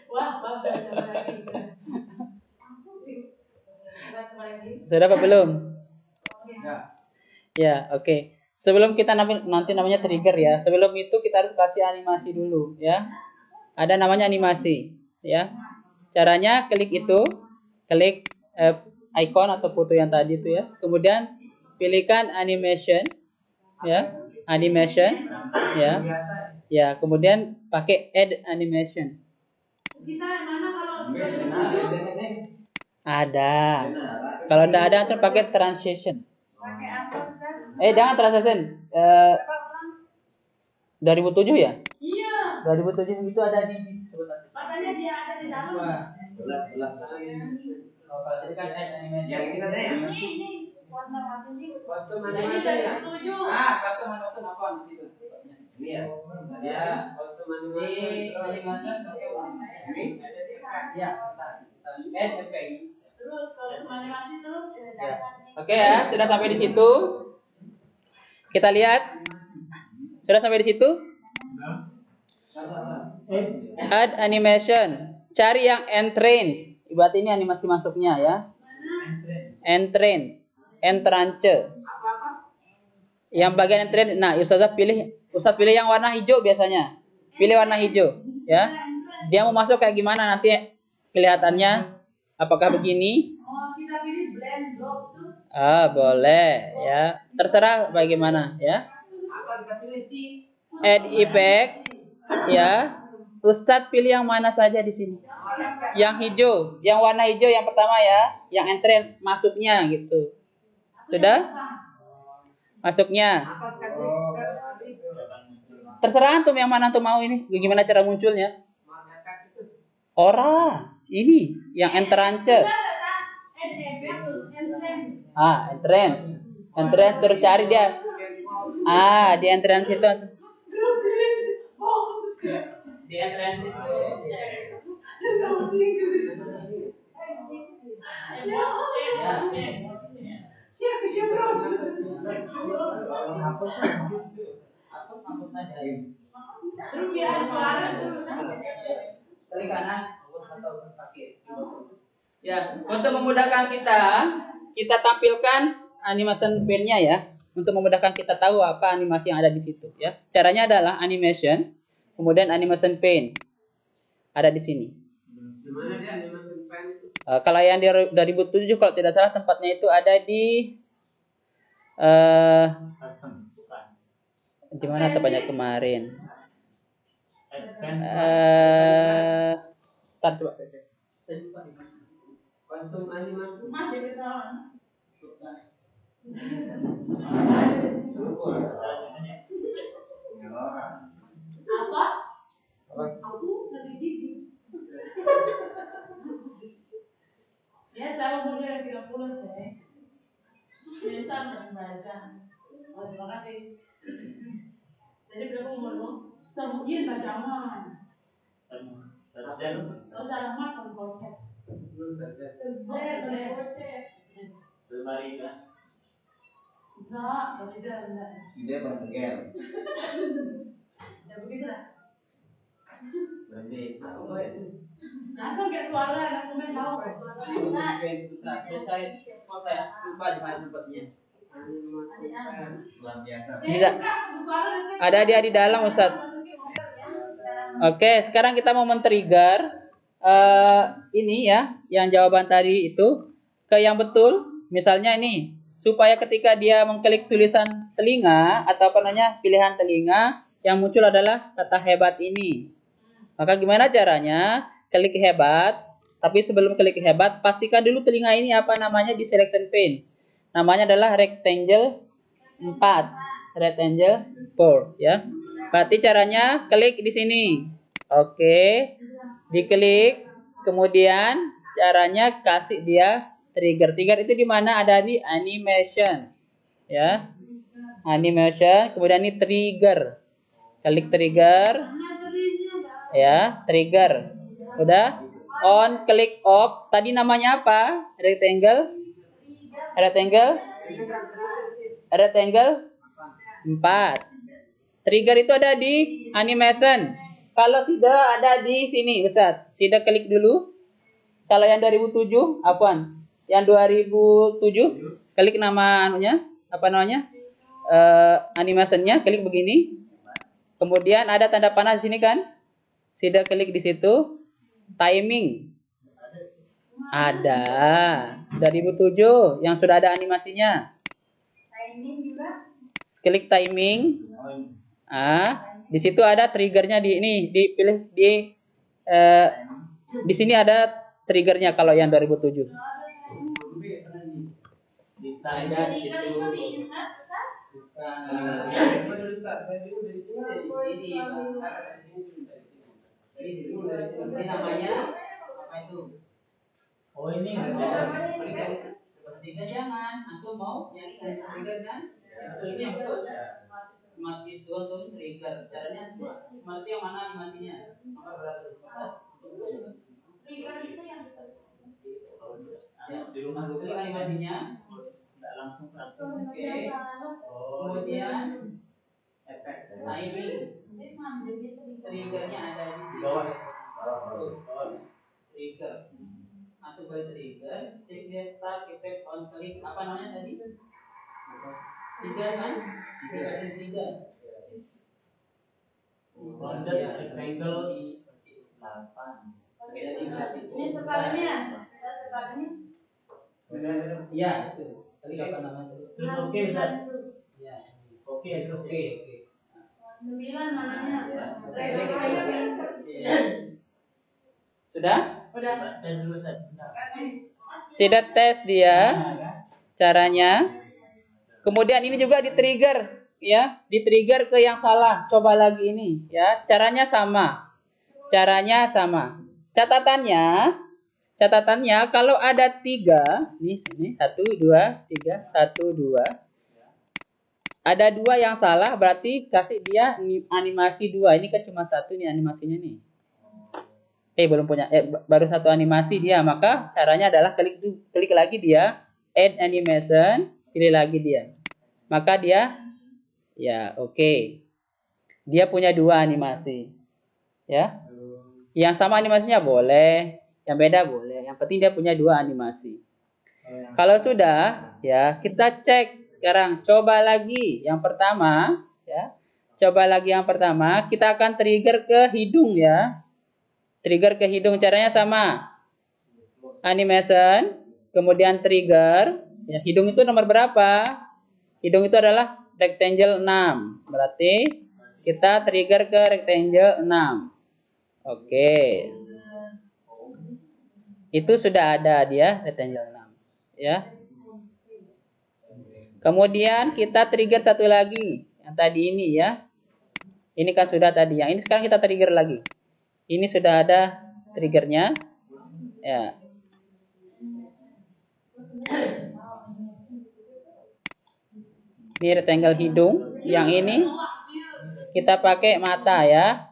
Wah, Sudah apa belum? Ya, oke. Sebelum kita nanti namanya trigger ya. Sebelum itu kita harus kasih animasi dulu, ya. Ada namanya animasi, ya. Caranya klik icon atau foto yang tadi itu ya. Kemudian pilihkan animation, ya. Animation, ya. Ya, kemudian pakai add animation. Kita yang mana kalau Ada. Kalau tidak ada antum pakai transition. pakai apa Ustaz? Jangan transition. 2007 ya? Iya. 2007 itu ada di sebentar. Makanya dia ada di dalam. Belas. Oh, kalau tadi kan add animation. Yang ini katanya ya? Ini warna-warni ini. Kostum Ini animasi dari ya? 7. Custom animation apa di situ? Ini ya? Ya, Kostum di animation Ini? ya, add effect. Terus kalau animasi terus Ya. Oke ya, sudah sampai di situ. Kita lihat. Sudah sampai di situ? Add animation. Cari yang entrance. Buat ini animasi masuknya ya. Entrance. Yang bagian entrance. Nah, Ustaz pilih yang warna hijau biasanya. Pilih warna hijau, ya. Dia mau masuk kayak gimana nanti kelihatannya? Apakah begini? Oh, kita pilih blend block tuh. Boleh ya. Terserah bagaimana ya. Apa kita pilih? Add effect ya. Ustadz pilih yang mana saja di sini. Yang hijau, yang warna hijau yang pertama ya, yang entrance masuknya gitu. Sudah? Masuknya. Terserah antum yang mana antum mau ini. Gimana cara munculnya? Ora, ini yang entrance. Entrance. Entrance terus cari dia. Di entrance itu. Di entrance itu. Hapus saja. Terus biar suara terus. Klik kanan atau kaki. Ya, untuk memudahkan kita tampilkan animation pane-nya ya. Untuk memudahkan kita tahu apa animasi yang ada di situ ya. Caranya adalah animation, kemudian animation pane. Ada di sini. Di mana dia animation pane itu? Kalau yang di 2007 kalau tidak salah tempatnya itu ada di Custom, bukan. di mana tempatnya kemarin? Advance. Tar coba saya. Saya lupa di mana. Kostum animasi. Mas dia ketahuan. Selanjutnya. Apa? Aku lagi gigi. Ya, saya umurnya 30 sih. Biasa membaca. Oh, terima kasih. Jadi berapa umurmu? Semuanya nggak zaman. Oh, salah makan kocek. Semari kan. Enggak, enggak. Dia berteger. Ya begitu lah. Berarti Langsung kayak suara anak komen tahu kayak suara. Sebentar, saya cari kok saya lupa di mana tempatnya. animasi pen luar biasa. Tidak. Ada dia di dalam, Ustaz. Oke, sekarang kita mau men-trigger ini ya, yang jawaban tadi itu ke yang betul. Misalnya ini, supaya ketika dia mengklik tulisan telinga atau apa namanya pilihan telinga, yang muncul adalah kata hebat ini. Maka gimana caranya? Klik hebat, tapi sebelum klik hebat, pastikan dulu telinga ini apa namanya di selection pane. Namanya adalah rectangle 4, rectangle 4 ya. Berarti caranya klik di sini. Oke. Diklik, kemudian caranya kasih dia trigger. Trigger itu di mana? Ada di animation. Ya. Animation, kemudian ini trigger. Klik trigger. Ya, trigger. Udah? On, klik off. Tadi namanya apa? Rectangle 4. Trigger itu ada di animation. Kalau sudah ada di sini, Ustaz. Sudah klik dulu. Kalau yang 2007, apaan? Yang 2007, klik nama anunya, apa namanya? Animationnya, klik begini. Kemudian ada tanda panah di sini kan? Sudah klik di situ. Timing. Ada. 2007 yang sudah ada animasinya. Timing juga. Klik timing. Di situ ada triggernya di ini, dipilih di sini ada triggernya kalau yang 2007. Di style Ada di situ. Saya dulu start, saya dulu dari sini. Ini ini namanya apa itu? Oh ini Trigger jangan, antum mau yang ini trigger kan? Ini yang betul. Smart itu untuk trigger. Caranya smart. Smart itu yang mana animasinya? Nomor berapa itu? Trigger itu yang betul. di rumah dulu Klik animasinya. nggak langsung praktek. Oke. Oh Kemudian efek timing. Triggernya ada di sini. Bawah. Trigger. Atau by trigger, check dia start effect on klik. Apa namanya tadi? Trigger kan? Trigger. Rounded rectangle 8. Ini sepadannya. Sepadannya. Iya, itu. Klik apa namanya? Terus oke Ustaz. Iya. Oke terus Oke. 9 namanya. Sudah? Udah. Tes dulu Ustaz. Bentar. Sudah tes dia caranya. Kemudian ini juga di-trigger ya, di-trigger ke yang salah. Coba lagi ini ya. Caranya sama. Catatannya kalau ada 3, nih sini 1 2 3 1 2. Ada 2 yang salah berarti kasih dia animasi 2. Ini kan cuma 1 nih animasinya nih. Belum punya baru 1 animasi dia, maka caranya adalah klik lagi dia add animation, pilih lagi dia. Maka dia ya oke. Dia punya 2 animasi. Ya. Yang sama animasinya boleh, yang beda boleh. Yang penting dia punya 2 animasi. Kalau sudah, ya kita cek sekarang. Coba lagi yang pertama, ya. Coba lagi yang pertama, kita akan trigger ke hidung ya. Trigger ke hidung caranya sama. Animation, kemudian trigger. Ya, hidung itu nomor berapa? Hidung itu adalah rectangle 6. Berarti kita trigger ke rectangle 6. Oke. Itu sudah ada dia rectangle 6, ya. Kemudian kita trigger satu lagi yang tadi ini ya. Ini kan sudah tadi, yang ini sekarang kita trigger lagi. Ini sudah ada triggernya, ya. Ini rectangle hidung. Yang ini kita pakai mata ya.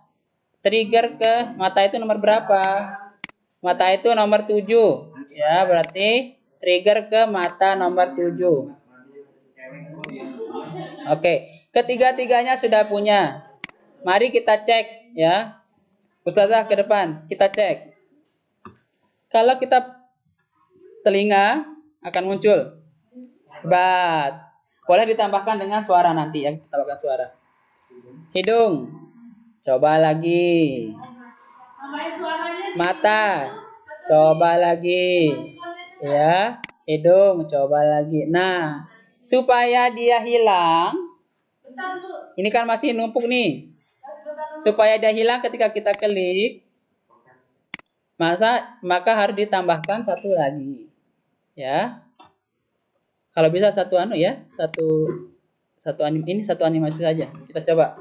Trigger ke mata itu nomor berapa? Mata itu nomor 7. Ya, berarti trigger ke mata nomor 7. Oke, ketiga-tiganya sudah punya. Mari kita cek ya. Ustazah ke depan, kita cek. Kalau kita telinga akan muncul. Hebat. Boleh ditambahkan dengan suara nanti ya, kita tambahkan suara. Hidung. Coba lagi. Mata. Coba lagi. Ya, hidung coba lagi. Nah, supaya dia hilang. Ini kan masih numpuk nih. Supaya dia hilang ketika kita klik, maka harus ditambahkan satu lagi. Ya. Kalau bisa satu ya, satu animasi saja. Kita coba.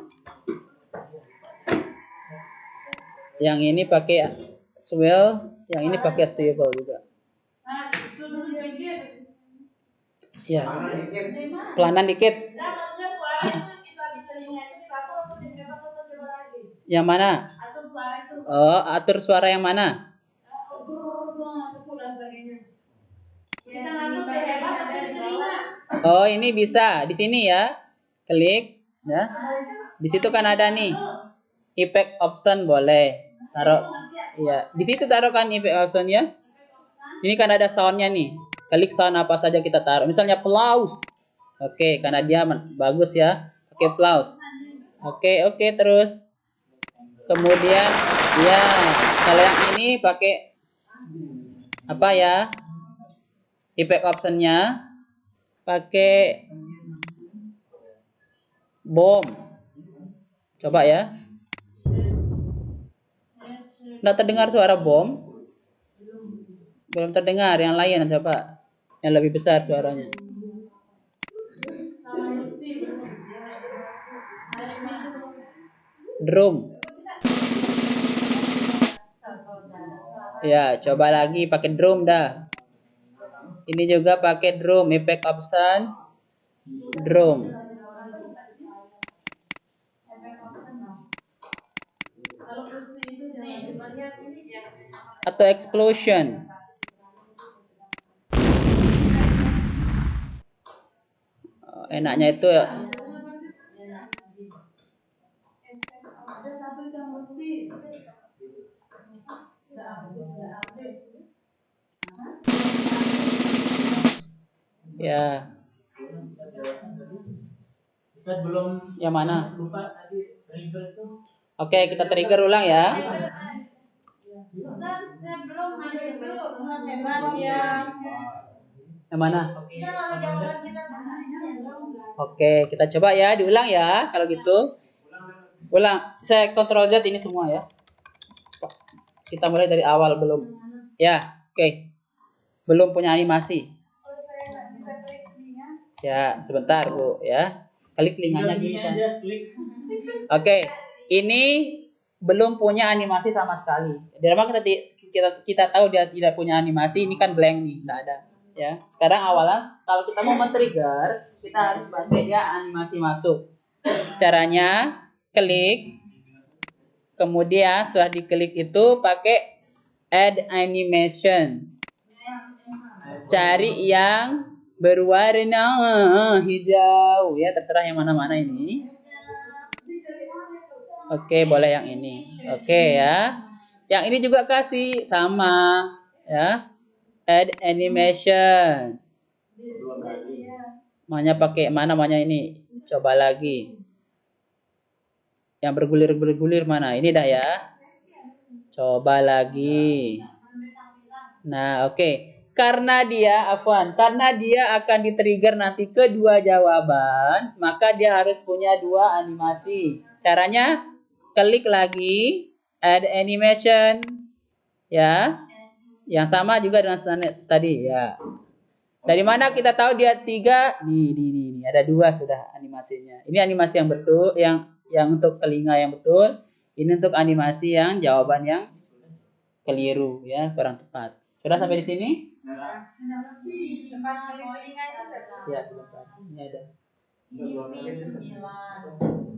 Yang ini pakai swirl, yang ini pakai swivel juga. Ya. Pelanan dikit. Yang mana? Oh, atur suara yang mana? Oh, ini bisa di sini ya. Klik ya. Di situ kan ada nih. Effect option boleh. Taruh ya. Di situ taruh kan effect option ya. Ini kan ada soundnya nih. Klik sound apa saja kita taruh. Misalnya applause. Oke, karena dia bagus ya. Oke, applause. Oke, terus. Kemudian ya, kalau yang ini pakai apa ya? Effect optionnya pakai bom. Coba ya. Nggak terdengar suara bom? Belum terdengar. Yang lain coba. Yang lebih besar suaranya. Drum. Ya, coba lagi pakai drum dah. Ini juga pakai drum, effect option drum. Atau explosion. Enaknya itu ya. Ya. Ustaz belum Yang mana? lupa tadi trigger itu. Oke, kita trigger ulang ya. Yang mana? Oke, kita coba ya, diulang ya. Kalau gitu, ulang. Saya Ctrl Z ini semua ya. Kita mulai dari awal belum? Ya, oke. Belum punya animasi. Ya, sebentar Bu ya. Klik telinganya gini kan. Oke, ini belum punya animasi sama sekali. Dari mana kita tahu dia tidak punya animasi, ini kan blank nih, tidak ada. Ya, sekarang awalan kalau kita mau men-trigger, kita harus pakai ya animasi masuk. Caranya klik, kemudian setelah diklik itu pakai add animation. Cari yang berwarna hijau ya, terserah yang mana-mana ini. Oke, boleh yang ini. Oke ya. Yang ini juga kasih sama ya. Add animation. Maunya pakai mana namanya ini? Coba lagi. Yang bergulir-gulir mana? Ini dah ya. Coba lagi. Nah, oke. Karena dia akan di-trigger nanti kedua jawaban, maka dia harus punya dua animasi. Caranya klik lagi add animation ya. Yang sama juga dengan tadi ya. Dari mana kita tahu dia 3? Nih, ada 2 sudah animasinya. Ini animasi yang betul, yang untuk telinga yang betul. Ini untuk animasi yang jawaban yang keliru ya, kurang tepat. Sudah sampai di sini? Ya, sebentar. Ini ada.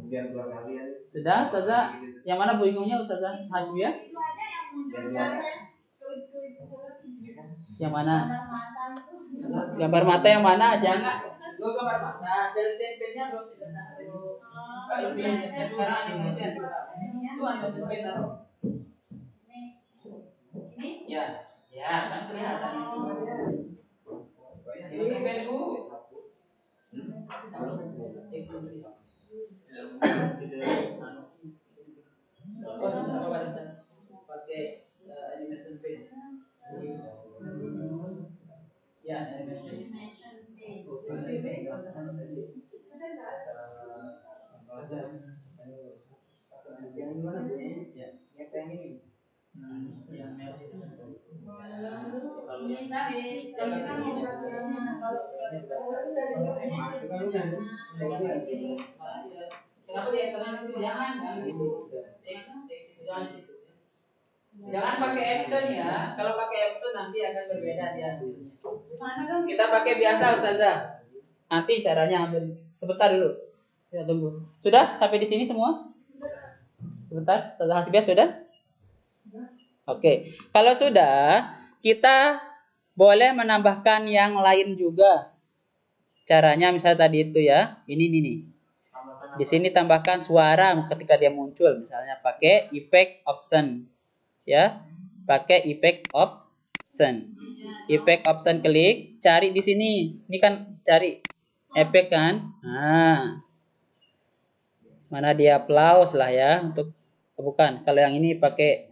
Biar 2 kali ya. Sudah, Ustazah? Yang mana bingungnya Ustazah Hasbiah? Itu aja yang muncul Yang mana? Gambar mata yang mana? Jangan. Gua gambar mata. Selesai pennya belum sudah. Sekarang animation. Itu animation pen taruh. Ya, ya kan kelihatan itu. Animation pen Bu. Oh, tidak apa-apa. Pakai animation pen. Ya, animation. Yang mana Bu? Ya, yang ini. Yang merah itu. Kalau yang kenapa dia eksonan itu jangan gitu. Jangan situ. Jangan pakai action ya. Kalau pakai action nanti akan berbeda dia hasilnya. Kita pakai biasa Ustazah. Nanti caranya ambil sebentar dulu. Ya tunggu. Sudah sampai di sini semua? Sebentar. Ustazah Hasbiah sudah? Oke. Kalau sudah, kita boleh menambahkan yang lain juga. Caranya misalnya tadi itu ya. Ini nih. Di sini tambahkan suara ketika dia muncul, misalnya pakai effect option. Ya. Pakai effect option. Effect option klik, cari di sini. Ini kan cari efek kan? Nah. Mana dia applause lah ya untuk bukan. Kalau yang ini pakai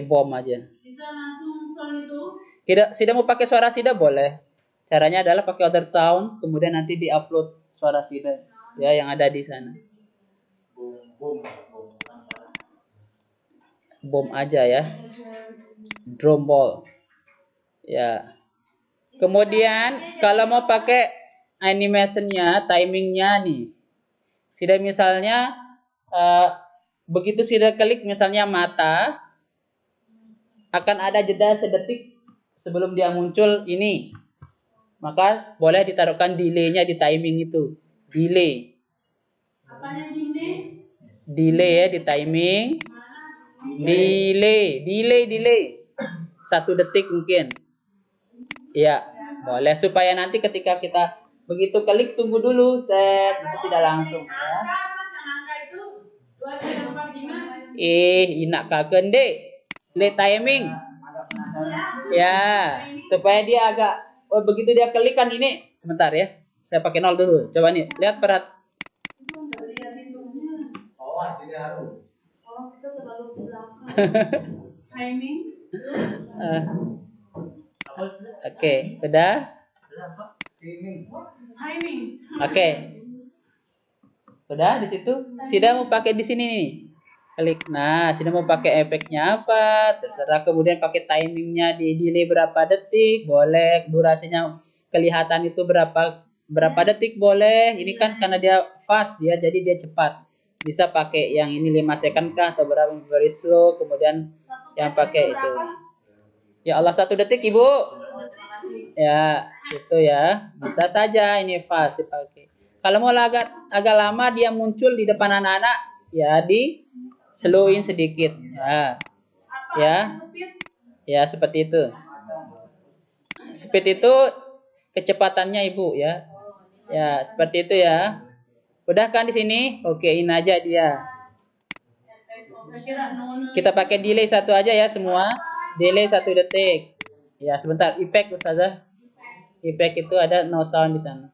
bom aja. Kita langsung sound itu. Tidak mau pakai suara Sida boleh. Caranya adalah pakai other sound, kemudian nanti diupload suara Sida ya yang ada di sana. Bom aja ya. Drum ball. Ya. Kemudian kalau mau pakai animationnya, timingnya nih. Sida misalnya begitu Sida klik misalnya mata, akan ada jeda sedetik sebelum dia muncul ini. Maka boleh ditaruhkan delay-nya di timing itu. Delay. Apanya gini? Delay ya di timing. Delay. 1 detik mungkin. Ya, boleh supaya nanti ketika kita begitu klik tunggu dulu, nanti tidak langsung ya. Angka itu 2,45. Inak kaken dek. Late timing. Ya, supaya dia agak begitu dia klik kan ini sebentar ya. Saya pakai 0 dulu. Coba nih, lihat Itu enggak lihat hitungnya. Oh, sini harus. Oh, kita terlalu belakang. Timing. Oke, udah? Timing. Oke. Udah di situ? Sida mau pakai di sini nih. Klik. Nah, Sida mau pakai efeknya apa? Terserah. Kemudian pakai timingnya di delay berapa detik, boleh. Durasinya kelihatan itu berapa detik boleh. Ini kan karena dia fast dia, jadi dia cepat. Bisa pakai yang ini 5 second kah atau berapa very slow. Kemudian yang pakai itu. Ya Allah 1 detik Ibu. Ya, itu ya. Bisa saja ini fast dipakai. Kalau mau agak lama dia muncul di depan anak-anak, ya di slowin sedikit. Ya. Ya. Ya, seperti itu. Speed itu kecepatannya Ibu ya. Ya, seperti itu ya. Udah kan di sini? Okein aja dia. Kita pakai delay 1 aja ya semua. Delay 1 detik. Ya, sebentar. Effect Ustazah. Effect itu ada no sound di sana.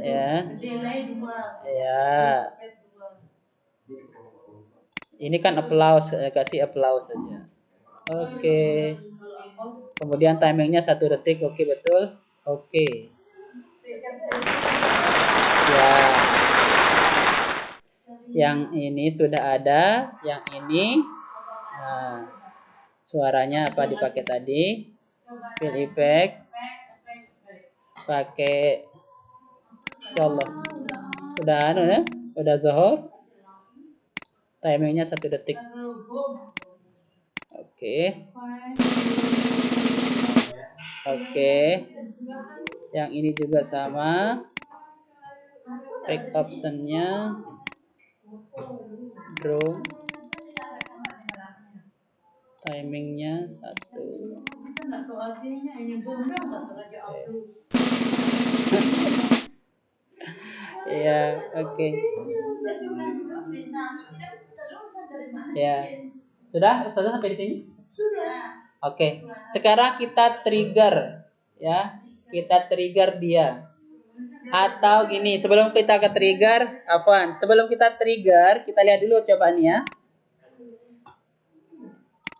Ya. Ya. Ini kan applause, kasih applause saja. Oke. Kemudian timingnya 1 detik. Oke, betul. Oke. Ya. Yang ini sudah ada, yang ini nah, suaranya apa dipakai tadi? Fill effect. Pakai insyaallah. Udah ya? Udah Zohor. Timingnya 1 detik. Oke. Oke. Yang ini juga sama. Break optionnya draw. Timingnya 1. Iya, oke. Ya. Sudah, Ustazah sampai di sini? Sudah. Oke. Sekarang kita trigger ya. Kita trigger dia. Atau gini, sebelum kita ke trigger, Afwan, sebelum kita trigger, kita lihat dulu cobaan ya.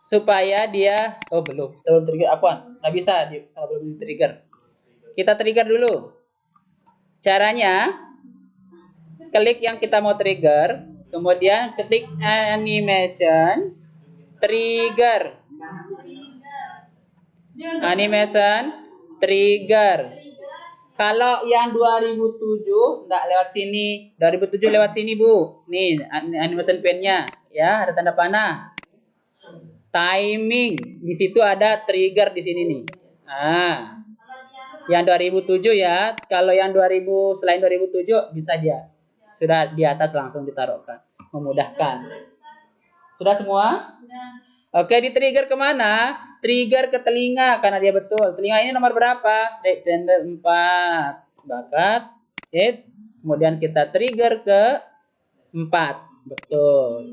Supaya dia belum trigger Afwan. Nggak bisa kalau belum trigger. Kita trigger dulu. Caranya klik yang kita mau trigger, kemudian ketik animation trigger. Animation trigger. Kalau yang 2007 enggak lewat sini. 2007 lewat sini, Bu. Nih animation pen-nya ya, ada tanda panah. Timing. Di situ ada trigger di sini nih. Yang 2007 ya. Kalau yang 2000 selain 2007 bisa dia. Sudah di atas langsung ditaruhkan. Memudahkan. Sudah semua? Oke, di trigger kemana? Trigger ke telinga karena dia betul. Telinga ini nomor berapa? Channel 4. Bakat. Kemudian kita trigger ke 4. Betul.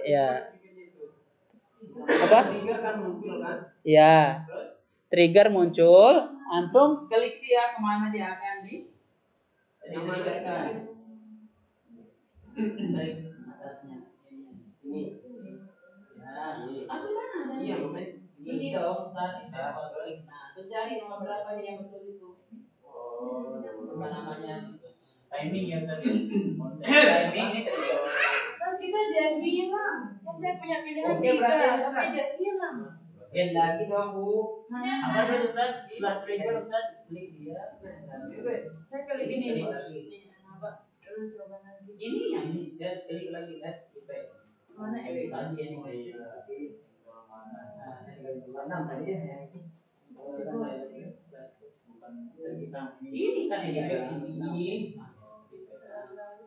Ya. Apa? Trigger kan muncul kan? Ya. Trigger muncul. Antum klik dia kemana dia akan ditriggerkan. Klik atasnya. Ini. Iya, ini dong start effect outbreak. Nah, itu cari nomor berapa dia yang betul itu. Apa namanya? Timing ya Ustaz. Timing ini trigger. Kan kita jadi hilang. Kan saya punya pilihan Oke, berarti 3, Ustaz. tapi jadi hilang. Gen lagi dong, Bu. Apa dulu Ustaz? Setelah trigger Ustaz. Klik dia. Saya klik ini nih. Lagi. Terus coba lagi. Ini yang ini dia klik lagi IP. Mana Klik tadi ini. Enam tadi ya. Ini kan ini.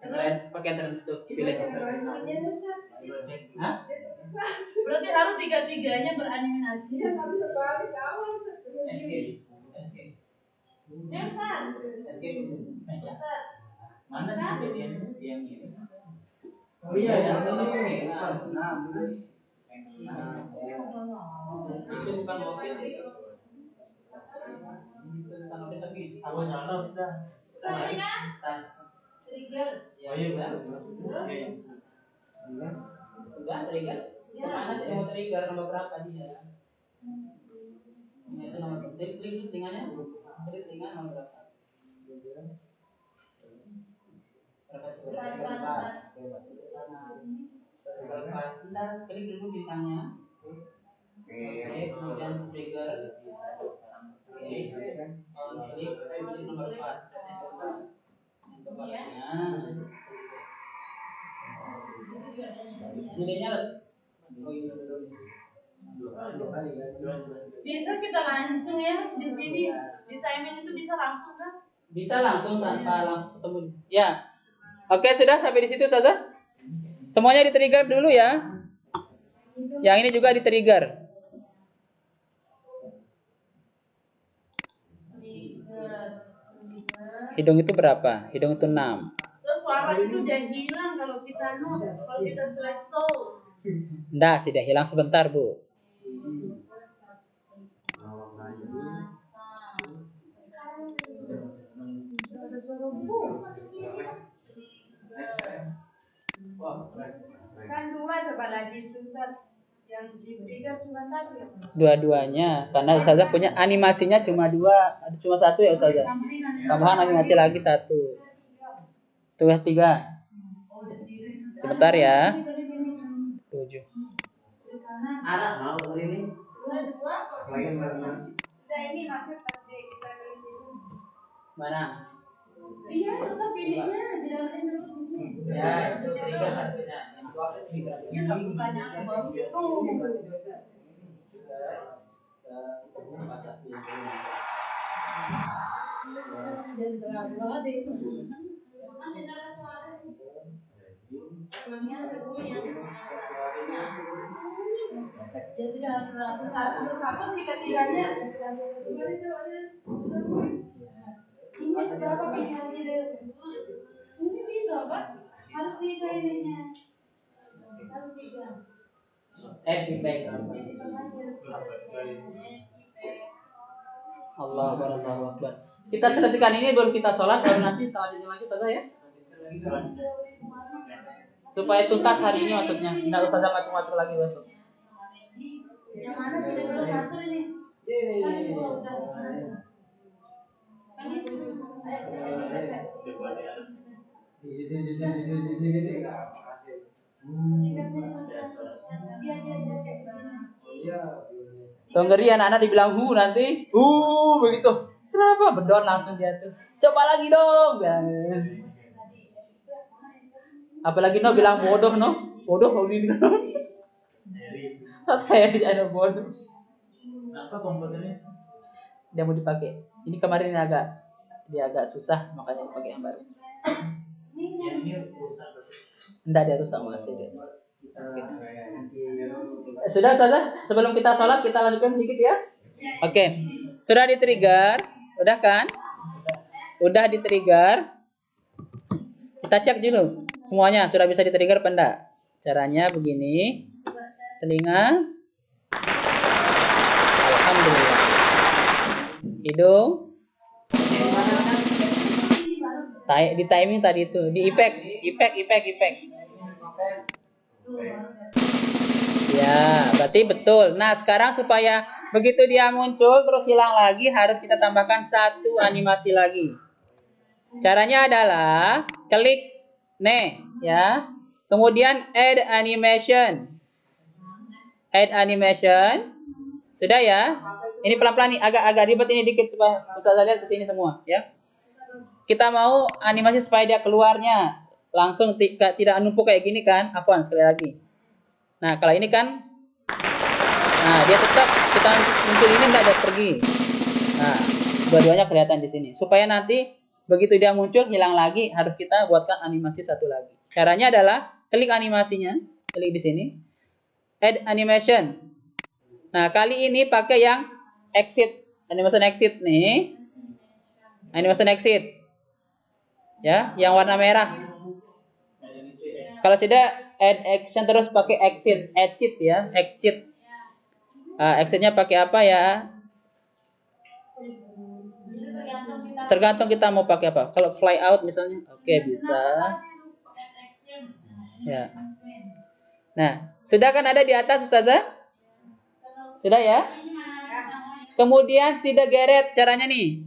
Terus pakai terus tuh pilih. Ini susah. Hah? Berarti harus tiga-tiganya beranimasi. Iya, Harus sekali awal. Escape. Ya, Ustaz. Escape. Ustaz. Mana sih bagian yang ini? Oh iya ya. Ini. Nah, Itu bukan office itu. Itu bukan office tapi Sama salah Ustaz. Trigger. Oh iya betul. Oke. Udah trigger. Kemana sih mau trigger nomor berapa dia? Ini itu nomor klik telinganya. Klik telinga nomor berapa? Berapa? Kita klik dulu bintangnya. Kemudian trigger. Klik nomor 4. Jadinya Bisa kita langsung ya di sini di timing itu bisa langsung kan? bisa langsung tanpa langsung ketemu. Ya. Oke, sudah sampai di situ saja. Semuanya di-trigger dulu ya. Yang ini juga di-trigger. Hidung itu berapa? Hidung itu 6. Terus suara itu udah hilang kalau kita select soul. Enggak sih, dia hilang sebentar, Bu. Kan 2 coba lagi itu Ustaz. Yang di trigger cuma 1 ya. Dua-duanya karena Ustazah punya animasinya cuma 2, cuma 1 ya Ustazah. Tambahan animasi lagi 1. Tuh 3. Sebentar ya. 7. anak mau ini. Lagi marinasi. Saya ini maksud pasti kita klik dulu. Mana? Iya, tetap pilihnya jalanin dulu sini. Ya, itu trigger satunya. Iya, bukannya aku baru Ke Ya sudah satu tiga-tiganya ini berapa pilihannya dari ini bisa kan harus tiga ininya harus tiga feedback. Allah Akbar. Kita selesaikan ini baru kita sholat, baru nanti kita lanjutin lagi saja ya. Supaya tuntas hari ini maksudnya. Tidak usah masuk lagi besok. yang mana sudah belum satu ini kan itu udah kan itu Tuh ngeri anak-anak dibilang nanti begitu. Kenapa bedon langsung dia tuh. Coba lagi dong. Apalagi bilang bodoh bodoh ini. Saya ada bodoh. Kenapa komputernya? Dia mau dipakai. Ini kemarin dia agak susah makanya dipakai yang baru. Yang ini rusak. Enggak dia rusak masih dia. Sudah. Sebelum kita sholat kita lanjutkan sedikit ya. Oke. Sudah di-trigger? Udah kan? Udah di-trigger. Kita cek dulu. Semuanya sudah bisa di-trigger apa enggak? Caranya begini. Telinga. Alhamdulillah. Hidung. Di timing tadi itu. Di efek. Ya, berarti betul. Nah, sekarang supaya begitu dia muncul terus hilang lagi, harus kita tambahkan satu animasi lagi. Caranya adalah klik ya. Kemudian add animation. Sudah ya? Ini pelan-pelan nih, agak ribet ini dikit supaya bisa lihat ke sini semua, ya. Kita mau animasi supaya dia keluarnya langsung tidak numpuk kayak gini kan? Apaan sekali lagi. Nah, kalau ini kan dia tetap kita muncul ini enggak ada pergi. Nah, dua-duanya kelihatan di sini. Supaya nanti begitu dia muncul hilang lagi, harus kita buatkan animasi satu lagi. Caranya adalah klik animasinya, klik di sini. Add animation. Nah, kali ini pakai yang exit, animation exit nih. Animation exit. Ya, yang warna merah. Kalau sudah add action terus pakai exit ya, exit. Exitnya pakai apa ya? Tergantung kita mau pakai apa. Kalau fly out misalnya, oke bisa. Ya. Nah, sudah kan ada di atas Ustazah? Sudah ya? Kemudian sudah geret caranya nih.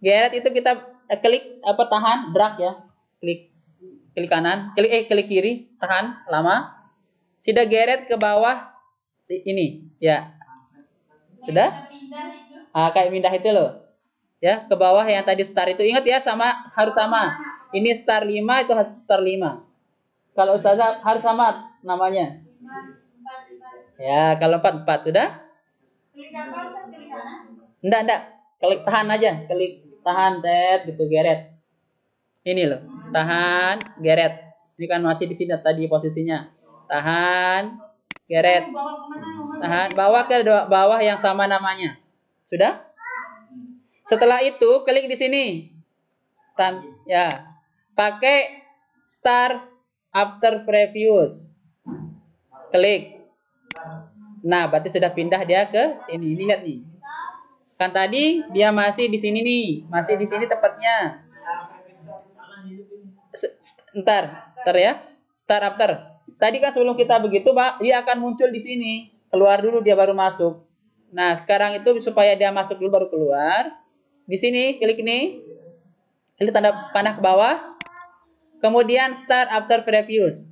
Geret itu kita klik tahan, drag ya. Klik kanan, klik kiri, tahan lama. Sudah geret ke bawah ini, ya. Sudah? Kayak pindah itu loh. Ya, ke bawah yang tadi start itu. Ingat ya, harus sama. Ini star 5 itu harus star 5. Kalau Ustazah harus sama namanya. Ya, kalau 4 sudah? klik apa Ustaz, klik kanan Enggak. Klik tahan aja, klik tahan gitu geret. Ini loh, tahan, geret. Ini kan masih di sini tadi posisinya. Tahan, geret. Tahan, bawa ke bawah yang sama namanya. Sudah? Setelah itu klik di sini. Ya. Pakai start after previous. Klik. Nah, berarti sudah pindah dia ke sini. Ini lihat nih. Kan tadi dia masih di sini nih, masih di sini tepatnya. Ntar ya. Start after. Tadi kan sebelum kita begitu, Pak, dia akan muncul di sini. Keluar dulu dia baru masuk. Nah, sekarang itu supaya dia masuk dulu baru keluar. Di sini klik ini. Klik tanda panah ke bawah. Kemudian start after previous.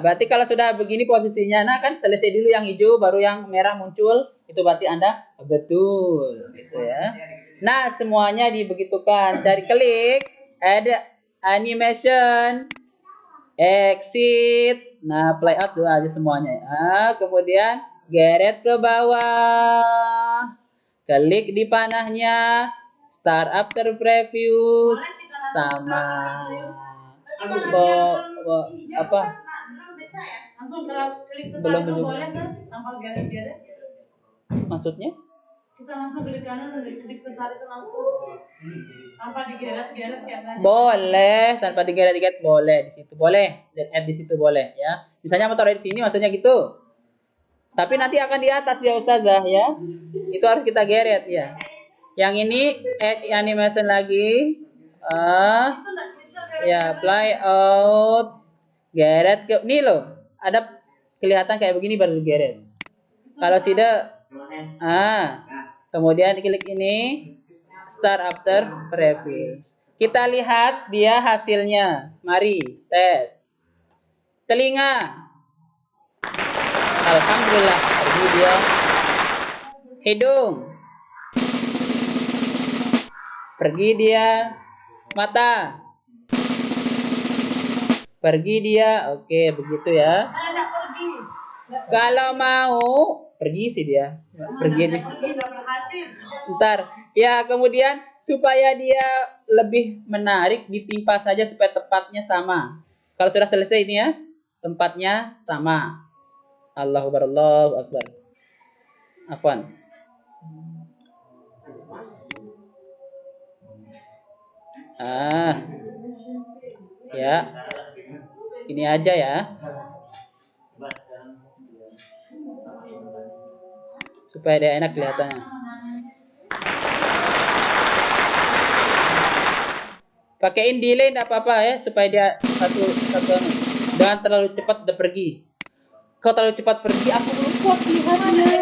Berarti kalau sudah begini posisinya, nah kan selesai dulu yang hijau, baru yang merah muncul, itu berarti Anda betul, gitu ya. Nah, semuanya dibegitukan. Cari klik, add animation, exit, nah play out dulu aja semuanya. Kemudian geret ke bawah, Klik di panahnya, start after preview sama apa? Langsung klik start Belum, itu belum. boleh kan? Tanpa geret-geret. Maksudnya? Kita langsung klik kanan, klik start itu langsung. Tanpa digeret-geret kayak tadi. Boleh, tanpa digeret-geret boleh di situ. Boleh, add di situ boleh ya. Misalnya mau taruh di sini maksudnya gitu. Tapi nanti akan di atas dia Ustazah ya. Itu harus kita geret ya. Yang ini add animation lagi. Ya, play out. Geret ke nih loh. Ada kelihatan kayak begini baru digeret. Kalau sudah kemudian klik ini start after preview. Kita lihat dia hasilnya. Mari tes. Telinga. Alhamdulillah pergi dia. Hidung. Pergi dia. Mata. Pergi dia. Oke, begitu ya. Enggak pergi. Kalau mau pergi sih dia. Pergi nih. Enggak berhasil. Ntar. Ya, kemudian supaya dia lebih menarik ditimpa saja supaya tempatnya sama. Kalau sudah selesai ini ya, tempatnya sama. Allahu Akbar, Allahu Akbar. Afwan. Ya. Ini aja ya. Supaya dia enak kelihatannya. Pakaiin delay enggak apa-apa ya supaya dia satu. Jangan terlalu cepat udah pergi. Kau terlalu cepat pergi, aku belum puas lihatnya.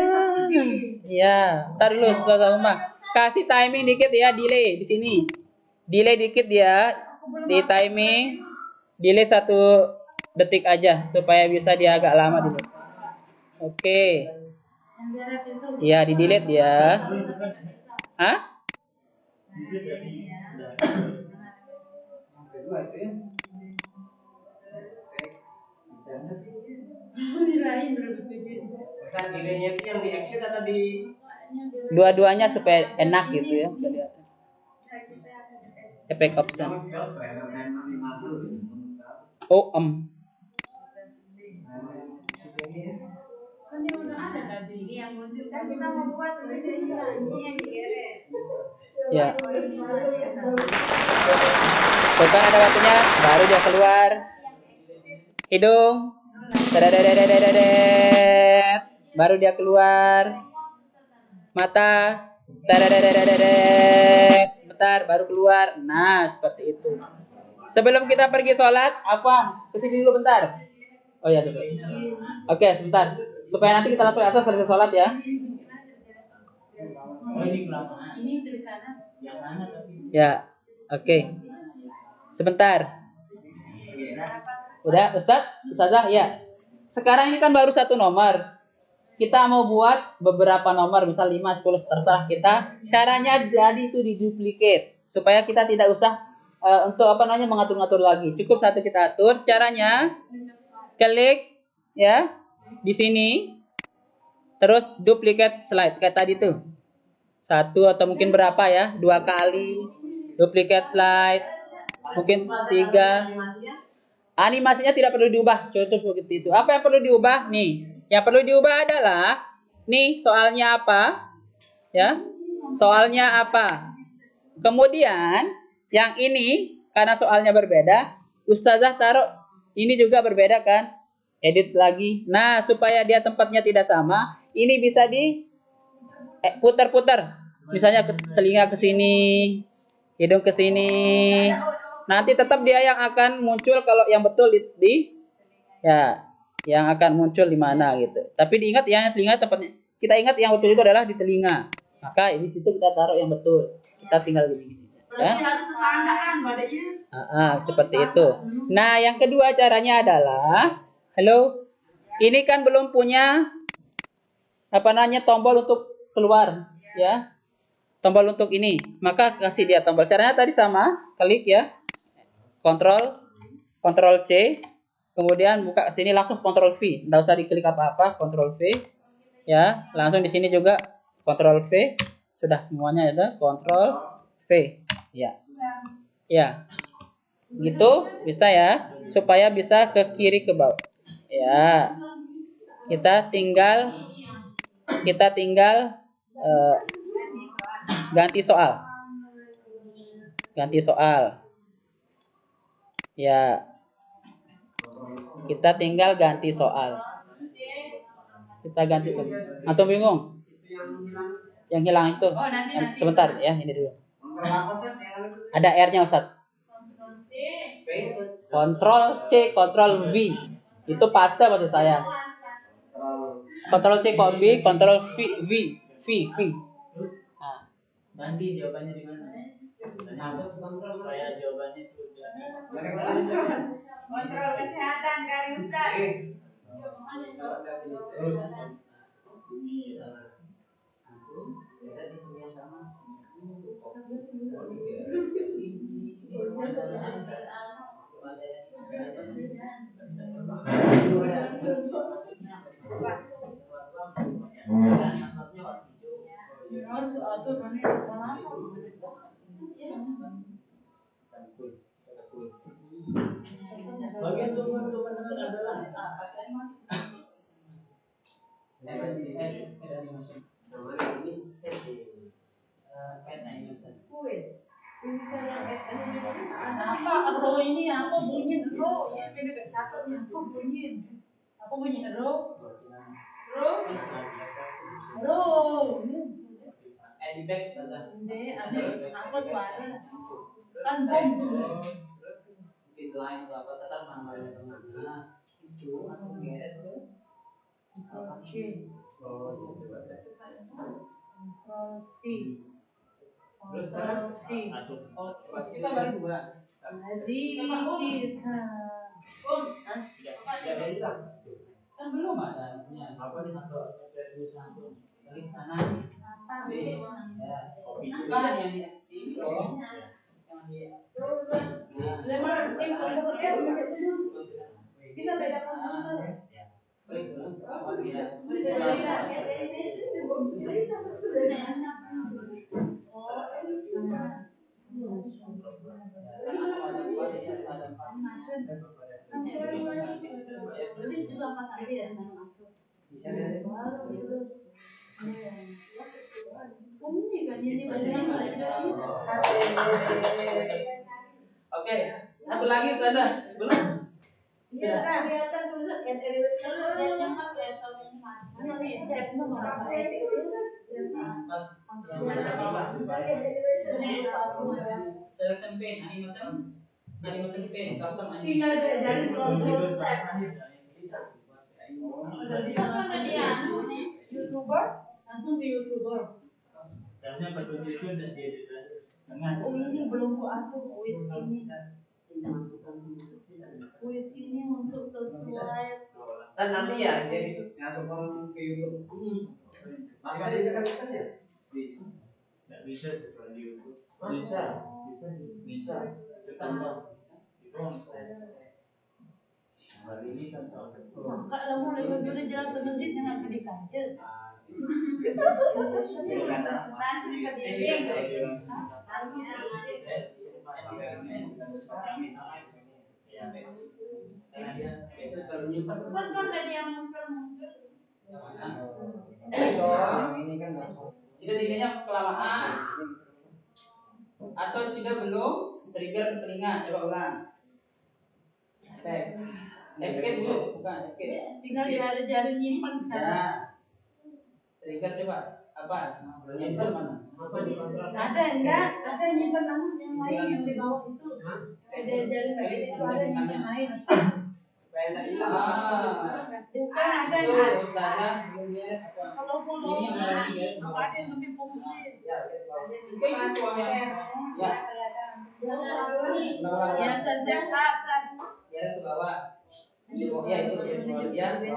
Iya, ntar dulu Ustazah Uma. Kasih timing dikit ya, delay di sini. Delay dikit ya, di timing. Delay 1 detik aja supaya bisa dia agak lama dulu. Oke. Iya, di delete ya. Hah? Saat delaynya itu yang di exit atau di Dua-duanya supaya enak gitu ya. Efek option. Oh, Kan yang udah ada tadi. Ini yang muncul kan kita mau buat ini yang digeret. Ya. Tuh kan ada batunya, baru dia keluar. Hidung. Tadadadadadadadad. Baru dia keluar. Mata. Tadadadadadadad. Bentar, baru keluar. Nah, seperti itu. Sebelum kita pergi sholat, Afwan, kesini dulu bentar. Oh ya, sudah. Oke, sebentar. Supaya nanti kita langsung asal selesai sholat ya. Oh, ini kelamaan. Ini klik kanan. Yang mana tapi? Ya, oke. Sebentar. Udah, Ustazah, ya. Sekarang ini kan baru 1 nomor. Kita mau buat beberapa nomor, misal 5, 10, terserah kita. Caranya jadi itu diduplikat supaya kita tidak usah untuk mengatur-ngatur lagi. Cukup satu kita atur. Caranya klik ya di sini. Terus duplicate slide kayak tadi tuh. 1 atau mungkin berapa ya? 2 kali duplicate slide. Mungkin 3. Animasinya tidak perlu diubah. Contoh seperti itu. Apa yang perlu diubah? Nih. Yang perlu diubah adalah nih soalnya apa? Ya. Soalnya apa? Kemudian yang ini karena soalnya berbeda, Ustazah taruh ini juga berbeda kan? Edit lagi. Nah, supaya dia tempatnya tidak sama, ini bisa di putar-putar. Misalnya telinga ke sini, hidung ke sini. Nanti tetap dia yang akan muncul kalau yang betul yang akan muncul di mana gitu. Tapi diingat yang telinga tempatnya. Kita ingat yang betul itu adalah di telinga. Maka di situ kita taruh yang betul. Kita tinggal gini. Ya. Seperti itu. Nah, yang kedua caranya adalah ini kan belum punya tombol untuk keluar, ya. Tombol untuk ini. Maka kasih dia tombol. Caranya tadi sama, klik ya. Ctrl C. Kemudian buka ke sini langsung Ctrl V. Enggak usah diklik apa-apa, Ctrl V. Ya, langsung di sini juga Ctrl V Sudah semuanya ada. Ctrl V. Ya. Ya. Gitu bisa ya, supaya bisa ke kiri ke bawah. Ya. Kita tinggal ganti soal. Ganti soal. Ya. Kita tinggal ganti soal. Kita ganti soal. Antum bingung? Yang hilang itu. Sebentar ya, ini dulu. Ada R-nya Ustaz. Ctrl C, Ctrl V. Itu paste maksud saya. Ctrl C, Ctrl V, Ctrl V. Terus Nah, nanti jawabannya di mana? Supaya jawabannya itu Kontrol kesehatan kali Ustaz. terus ini bagian teman-teman adalah Kuis. Bisa yang animation ada. Apa ro ini aku bunyiin ro ya beda gak catat nih aku bunyiin ro Edibek saja. ini ada apa suara kan bom Line atau apa tetap mana tengahnya itu atau geret ke Control V terus Control V satu berarti kita baru dua. jadi kita Kan belum ada ya. apa nih atau satu Klik kanan. apa sih Ya. kopi Bukan yang ini loh. Yang di Lemar kita beda komputer. klik dulu. Oh, ya. Bisa dilihat animation di komputer itu sudah. berarti itu apa saja ya ini kan ini Oke, satu lagi Ustazah. Belum? Iya, kelihatan tulisan animation. mana nih save nomor apa Selection pane, animation pane, custom animation. Tinggal dari kontrol set. YouTuber langsung ke YouTuber karena petunjuk itu udah dia di tengah oh ini belum ku atur kuis ini untuk ke slide Kan nanti ya dia masukkan ke YouTube. Maka dia tekan ya? Bisa. nggak bisa setelah di YouTube Bisa. bisa tekan bang itu hari ini kan soal maka lama ada sesuatu jalan negeri jangan pilih kaca Langsung ke dinding. Karena dia itu selalu nyimpan. Ini kan Sudah dirinya kelamaan atau sudah belum trigger ke telinga, coba ulang. Escape dulu, bukan escape. tinggal ada jari nyimpan sekarang Ya. Trigger coba apa? Nyimpan mana? ada enggak ada nyimpan nama yang lain yang di bawah itu ada jari pakai itu ada nyimpan lain bukan ada Itu yang Ustazah belum lihat apa? kalau Ini yang lagi ya. ada yang lebih fungsi Oke, itu uang yang ya. biasa biasa Ya ke bawah. Oh ya itu ya. Itu.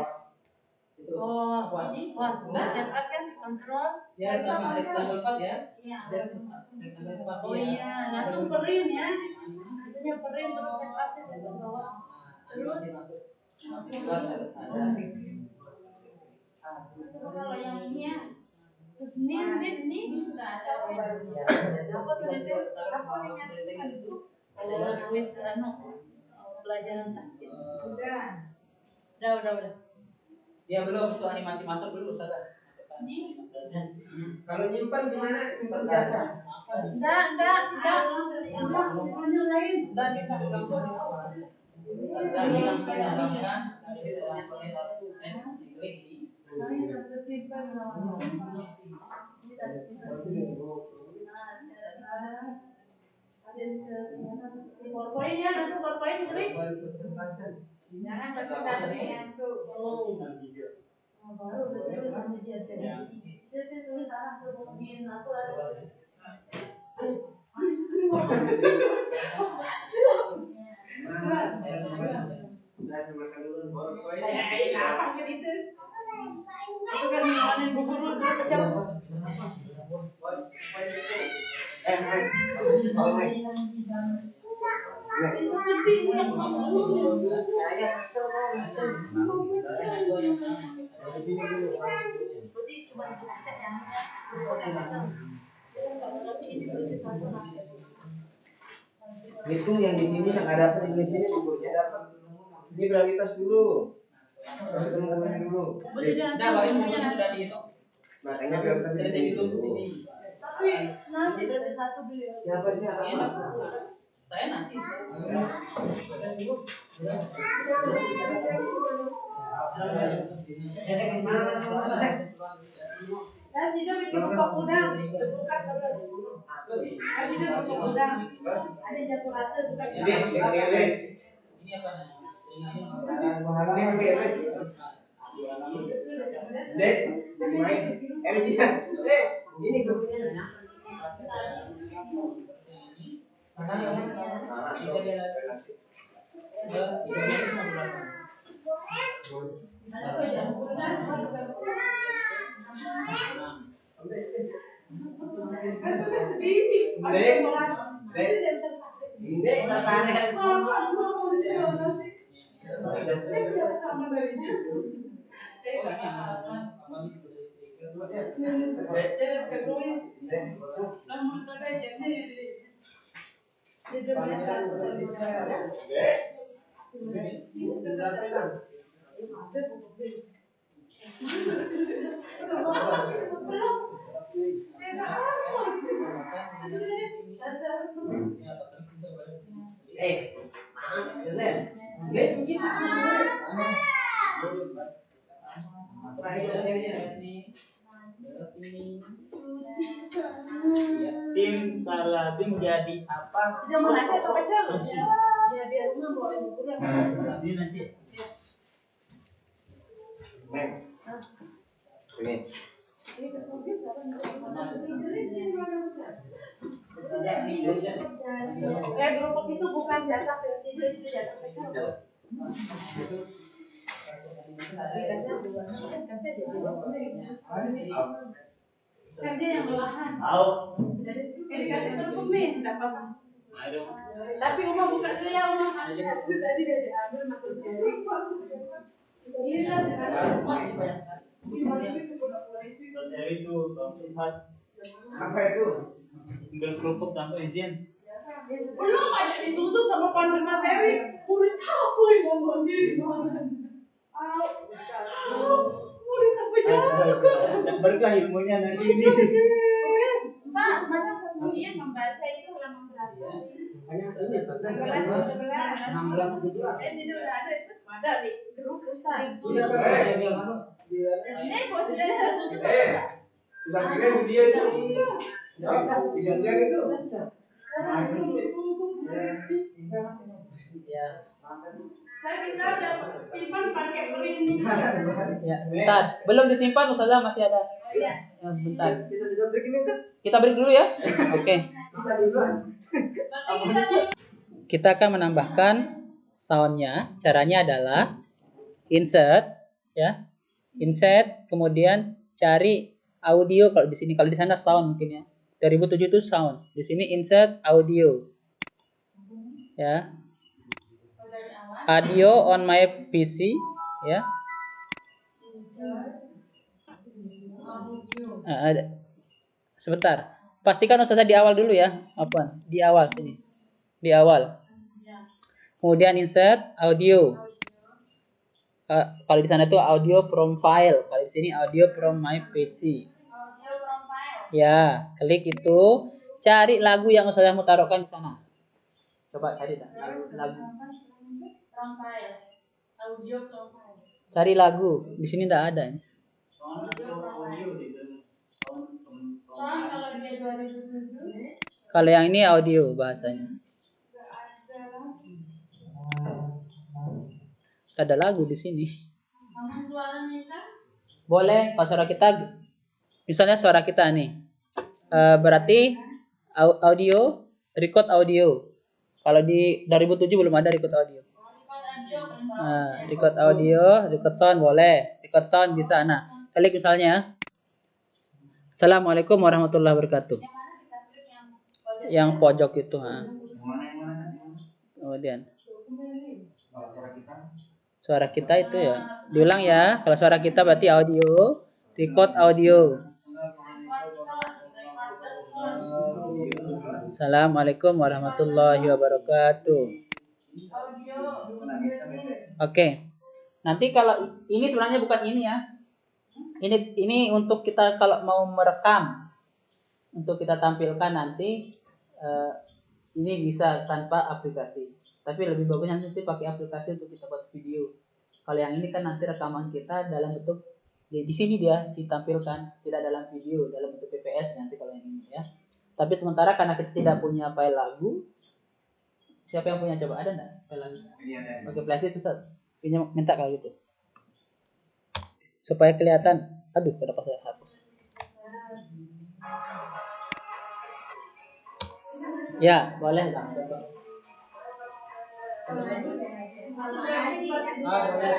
oh wah save as kan kontrol Ya sama rectangle part ya. Rectangle part. oh iya langsung print ya hasilnya print terus save as ke bawah terus Terus harus ada. kalau yang ini ya Terus ini sudah ada. Apa tuh itu? Kuis pelajaran taktis. Udah. Ya belum, itu animasi masuk dulu Ustazah. Kalau nyimpan gimana? Nyimpan biasa. Enggak. Semuanya lain. Dan bisa dilakukan di awal. Dan langsung menambahkan dari komentar klik ini. PowerPoint ya, nanti PowerPoint klik. Jangan presentasi masuk. Baru udah terus sama dia tulis arah kemudian aku ada. Apa kan itu? Itu kan yang guru pecah. Hitung yang di sini yang ada di sini bukunya dapat. Ini prioritas dulu. Harus temukan dulu. Nah, Pak, ini sudah dihitung. Makanya prioritas di sini dulu. Tapi nanti berarti satu beliau. Siapa? Iya, saya nasi. Saya tidak bikin rupa udang. Bukan saya tidak rupa udang. Ada jatuh rasa bukan. Ini Ini apa namanya? Dek, main. Ini kepunyanya. Simsalabim jadi apa? Tidak mau nasi atau pecel? Ya biar rumah bawa buku. Ini nasi. Ini. Gerobak itu bukan jasa tidak itu jasa pecel. Kan dia yang melahan. Dikasih terus nih dapat. Tapi Uma buka dulu ya Uma. Tadi dia diambil masuk sendiri. Ini kan Dari itu Bang Sumat Apa itu? tinggal kerupuk tanpa izin. belum aja ditutup sama panel materi. Murid apa yang ngomong diri mana? Murid apa jago? Dan berkah ilmunya nanti ini. Mbak, mana satu dia membaca itu halaman berapa? Hanya ini selesai. 16. 16 Ini udah ada itu. Ada di grup Ustaz. Sudah Ini bos sudah tutup. Sudah kira video itu. Video share itu. Ya. Saya kita udah simpan pakai print. Ya, bentar. Belum disimpan Ustazah, masih ada. Oh iya. Ya, bentar. Kita sudah break ini Ustaz. Kita break dulu ya. Oke. Kita duluan. Kita akan menambahkan soundnya. Caranya adalah insert, ya, insert, kemudian cari audio kalau di sini, kalau di sana sound mungkin ya. 2007 itu sound, di sini insert audio, ya, audio on my PC, ya. Ada. Sebentar. Pastikan Ustazah di awal dulu ya. Apa? Di awal sini. Di awal. Kemudian insert audio. Kalau di sana itu audio from file. Kalau di sini audio from my PC. Ya, klik itu. Cari lagu yang Ustazah mau taruhkan di sana. Coba cari lagu. Cari lagu. Di sini tidak ada. Kalau yang ini audio bahasanya. Ada lagu di sini. Boleh kalau suara kita, misalnya suara kita nih, berarti audio, record audio. Kalau di 2007 belum ada record audio. Record audio, record sound boleh, record sound bisa. Nah, klik misalnya, Assalamualaikum warahmatullahi wabarakatuh. Yang pojok itu, Kemudian suara kita itu ya, diulang ya. Kalau suara kita berarti audio, record audio. Assalamualaikum warahmatullahi wabarakatuh. Oke. Nanti kalau ini sebenarnya bukan ini ya. Ini untuk kita kalau mau merekam, untuk kita tampilkan nanti ini bisa tanpa aplikasi. Tapi lebih bagusnya nanti pakai aplikasi untuk kita buat video. Kalau yang ini kan nanti rekaman kita dalam bentuk di sini dia ditampilkan, tidak dalam video, dalam bentuk PPS nanti kalau yang ini ya. Tapi sementara karena kita tidak punya file lagu, siapa yang punya, coba ada enggak file lagu? Pakai flashdisk susah. Minta kayak gitu. Supaya kelihatan. Aduh, kenapa saya hapus? Ya, boleh lah. Boleh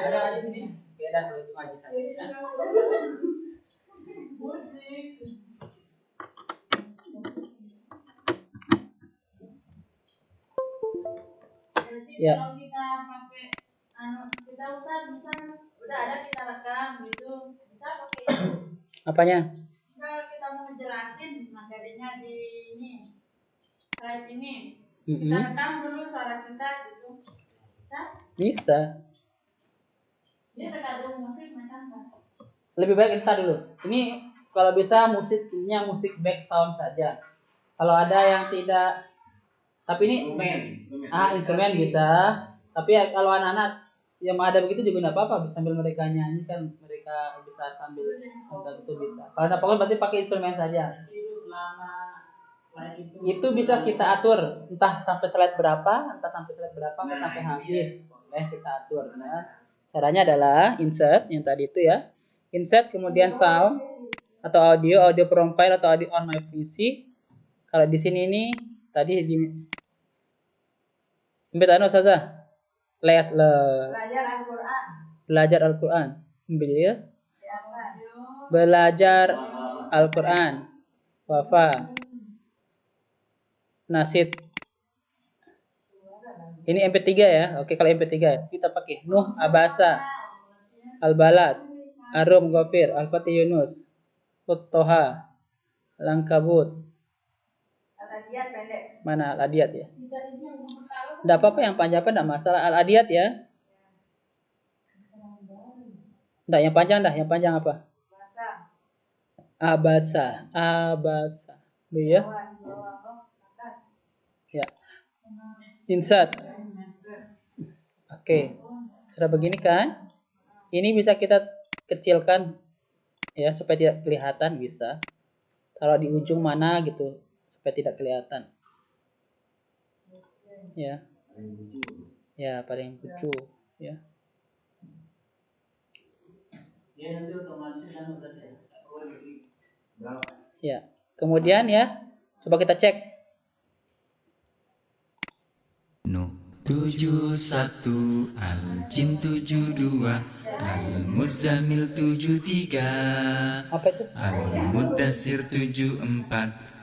ada di sini. Oke, dah itu aja saja. Ya. Kalau kita pakai kita udah ada kita rekam gitu, bisa pakai itu. Apanya? Kalau kita mau jelasin materinya di ini slide ini, kita rekam dulu suara kita gitu, bisa? Bisa. Dia terkadang musik macam apa? Lebih baik kita dulu. Ini kalau bisa musiknya musik back sound saja. Kalau ada yang tidak, tapi ini instrumen bisa. Tapi ya, kalau anak-anak yang ada begitu juga tidak apa-apa, sambil mereka nyanyi kan, mereka bisa sambil itu bisa. Kalau ada pokoknya berarti pakai instrumen saja. Itu bisa kita atur, entah sampai slide berapa, atau sampai habis. Boleh kita atur. Nah, caranya adalah insert yang tadi itu ya. Insert kemudian sound atau audio from file atau audio on my PC. Kalau di sini ini tadi di Ustazah. Belajar Al-Quran. Belajar Al-Quran. Wafa. Nasid. Ini MP3 ya. Oke, kalau MP3 kita pakai Nuh Abasa, Al-Balad, Arum Ghafir, Al-Fatih Yunus, Toha, Langkabut. Al-Adiyat pendek. Mana Al-Adiyat ya? Tidak apa-apa yang panjang apa tidak masalah. Al-Adiyat ya. Tidak yang panjang dah. Yang panjang apa? Abasa. Ya. Ya. Insert. Oke. Sudah begini kan? Ini bisa kita kecilkan ya supaya tidak kelihatan, bisa. Taruh di ujung mana gitu supaya tidak kelihatan. Ya. Ya, paling lucu ya. Ya. Kemudian ya, coba kita cek. Nuh 71 Al-Jin 72 Al-Muzammil 73, Apa itu? Al-Mudassir 74,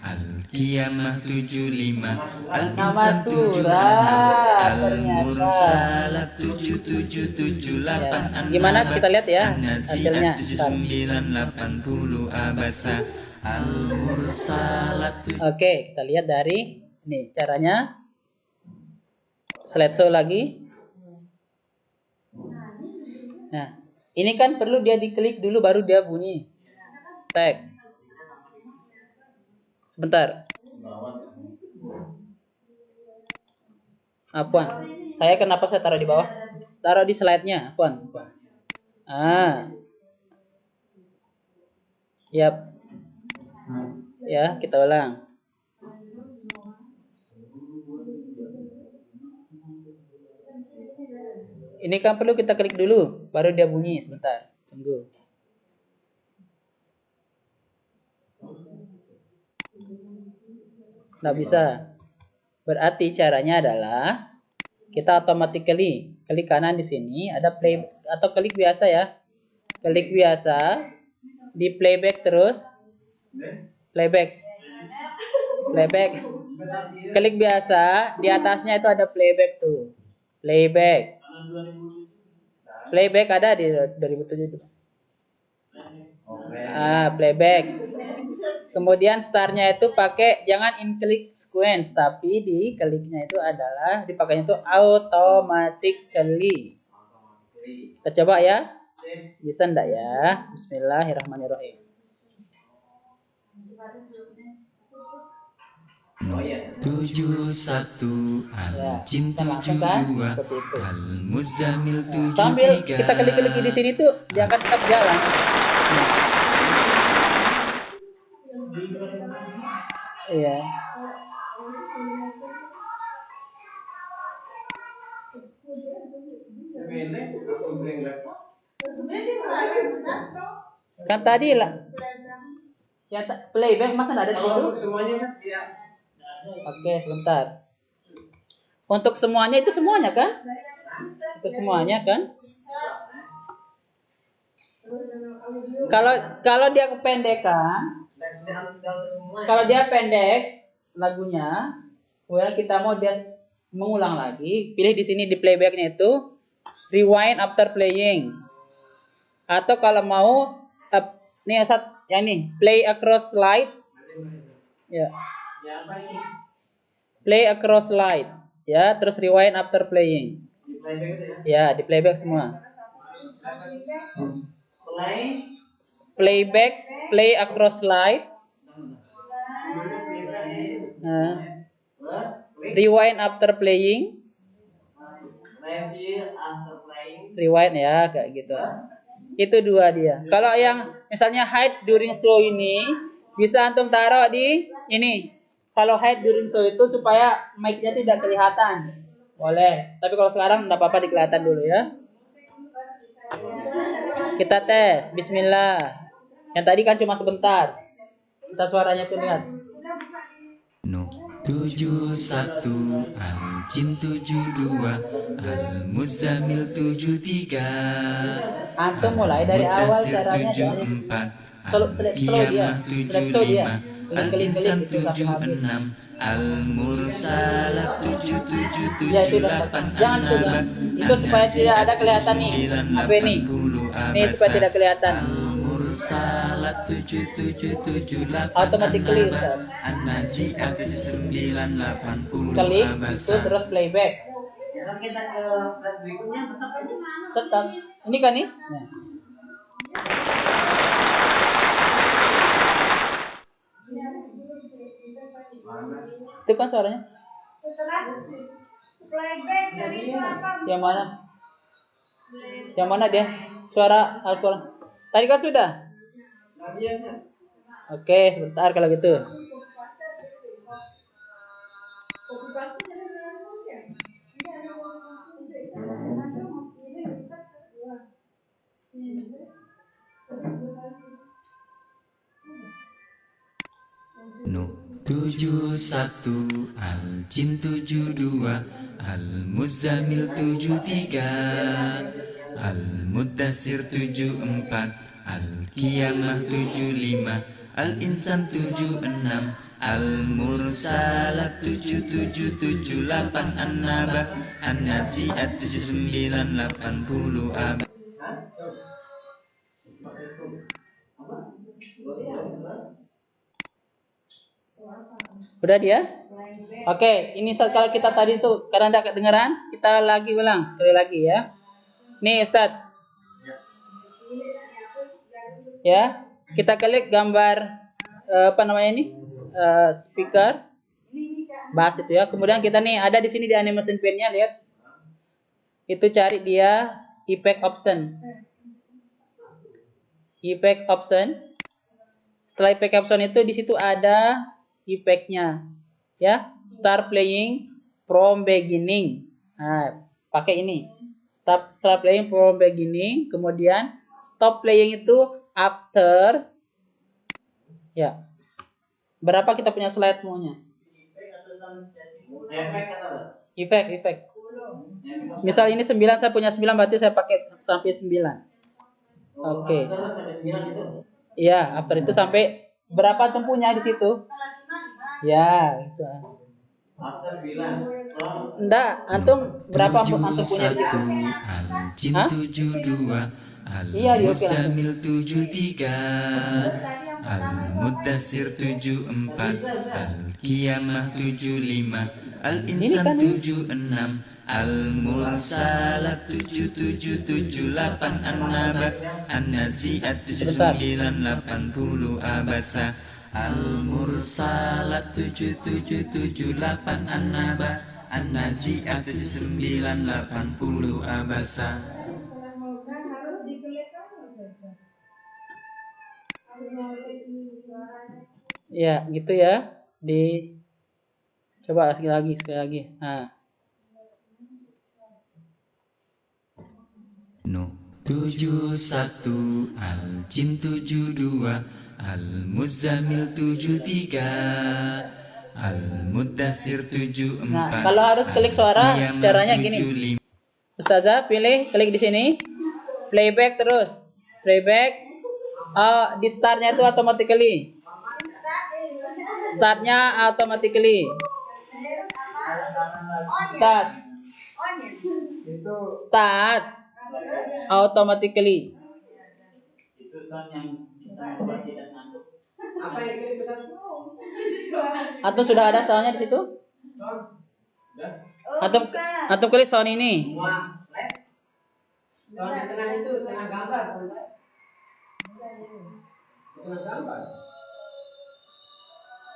Al-Qiyamah 75, Nama Al-Insan 76, surah Al-Mursalat 77, 78, Gimana kita lihat ya An-Nazi'at hasilnya. 79, 80, Abasa, Al-Mursalat. Oke, kita lihat dari ini caranya. Slideshow lagi. Nah, ini kan perlu dia diklik dulu baru dia bunyi. Tag. Sebentar. Apaan? Kenapa saya taruh di bawah? Taruh di slide-nya. Apaan? Yap. Ya, kita ulang. Ini kan perlu kita klik dulu, baru dia bunyi. Sebentar, tunggu. Nggak bisa. Berarti caranya adalah kita automatically klik kanan di sini, ada play atau klik biasa ya. Klik biasa, di playback terus. Playback. Klik biasa, di atasnya itu ada playback tuh. Playback ada di 2007. Playback. Kemudian startnya itu pakai jangan in click sequence, tapi di kliknya itu adalah dipakainya itu automatically. Kita coba ya. Bisa enggak ya? Bismillahirrahmanirrahim. Tujuh satu, Al-Jin kita langsung kan? 72, Seperti itu. Al-Muzammil Sambil 73. kita klik-klik di sini tuh dia akan tetap jalan. Iya. Kan tadi lah. Ya playback masa enggak ada di situ? Semuanya ya. Oke, sebentar. Untuk semuanya itu semuanya kan? Itu semuanya kan? Kalau dia kependekan, kalau dia pendek lagunya, kemudian kita mau dia mengulang lagi, pilih di sini di playbacknya itu rewind after playing. Atau kalau mau nih play across slides. Ya. Play across slide. Ya, terus rewind after playing. Di playback itu ya? Ya, di playback semua. Play across slide. Rewind after playing. Rewind ya, kayak gitu. Itu dua dia. Kalau yang misalnya hide during show ini bisa antum taruh di ini. Kalau hide during show itu supaya mic-nya tidak kelihatan. Boleh. Tapi kalau sekarang enggak apa-apa dikelihatan dulu ya. Kita tes. Bismillah. Yang tadi kan cuma sebentar. Kita suaranya tuh lihat. 71, Al-Jin 72, Al-Muzammil 73, Antum mulai dari awal caranya Al-Mudassir 74, dia. Al-Qiyamah 75, Al-Insan Klik-klik itu sampai habis. 76, Al-Mursalat 77, Ya itu udah 78, jangan coba. Itu supaya tidak ada kelihatan nih. Apa ini? Nih supaya tidak kelihatan. Al-Mursalat 7778, Automatically, An-Nazi'at 7980, Klik itu terus playback. Misal kita ke slide berikutnya tetap aja. Tetap. Ini kan nih. Nah. Itu kan suaranya. Playback dari itu apa? Yang mana? Yang mana dia? Suara Al-Quran. Tadi kan sudah. Oke, sebentar kalau gitu. Nuh 71, Al-Jin 72, Al-Muzammil 73, Al-Mudassir 74, Al-Qiyamah 75, Al-Insan 76, Al-Mursalat 7778, An-Naba, An-Nazi'at 79 80 Ab. Udah dia? Oke, ini kalau kita tadi tuh karena tidak kedengeran, kita lagi ulang sekali lagi ya. Nih Ustadz. Ya, kita klik gambar apa namanya ini? Speaker. Bahas itu ya. Kemudian kita nih ada di sini di animation pane-nya, lihat. Itu cari dia effect option. Effect option. Setelah effect option itu di situ ada efeknya. Ya, start playing from beginning. Nah, pakai ini. Start playing from beginning, kemudian stop playing itu after. Ya. Berapa kita punya slide semuanya? Efek. Misal ini 9, saya punya 9, berarti saya pakai sampai 9. Oke. Iya, after itu sampai berapa antum punya di situ? Ya, gitu. After 9. Enggak, antum berapa antum punya di situ? Al-Jin 72, Iya, di oke Al-Muzammil 73, Al-Mudassir 74, Al-Qiyamah 75, Al-Insan 76, Al-Mursalat 7778, An-Naba, An-Nazi'at 79 80 Abasa. Al-Mursalat 7778, An-Naba, An-Nazi'at 79 80 Abasa. Harus dikelikan Ya, gitu ya. Coba sekali lagi. Nah. Nuh 71, Al-Jin 72, Al-Muzammil 73, Al-Mudassir 74. Nah, kalau harus klik suara, caranya gini. Ustazah pilih, klik di sini. Playback terus. Playback. Di startnya itu automatically. Startnya automatically. Start automatically. Itu sound yang bisa membuat tidak ngantuk. apa yang kita Atau sudah ada soundnya di situ? Atau klik sound ini. Soal di tengah itu, tengah gambar, tengah gambar.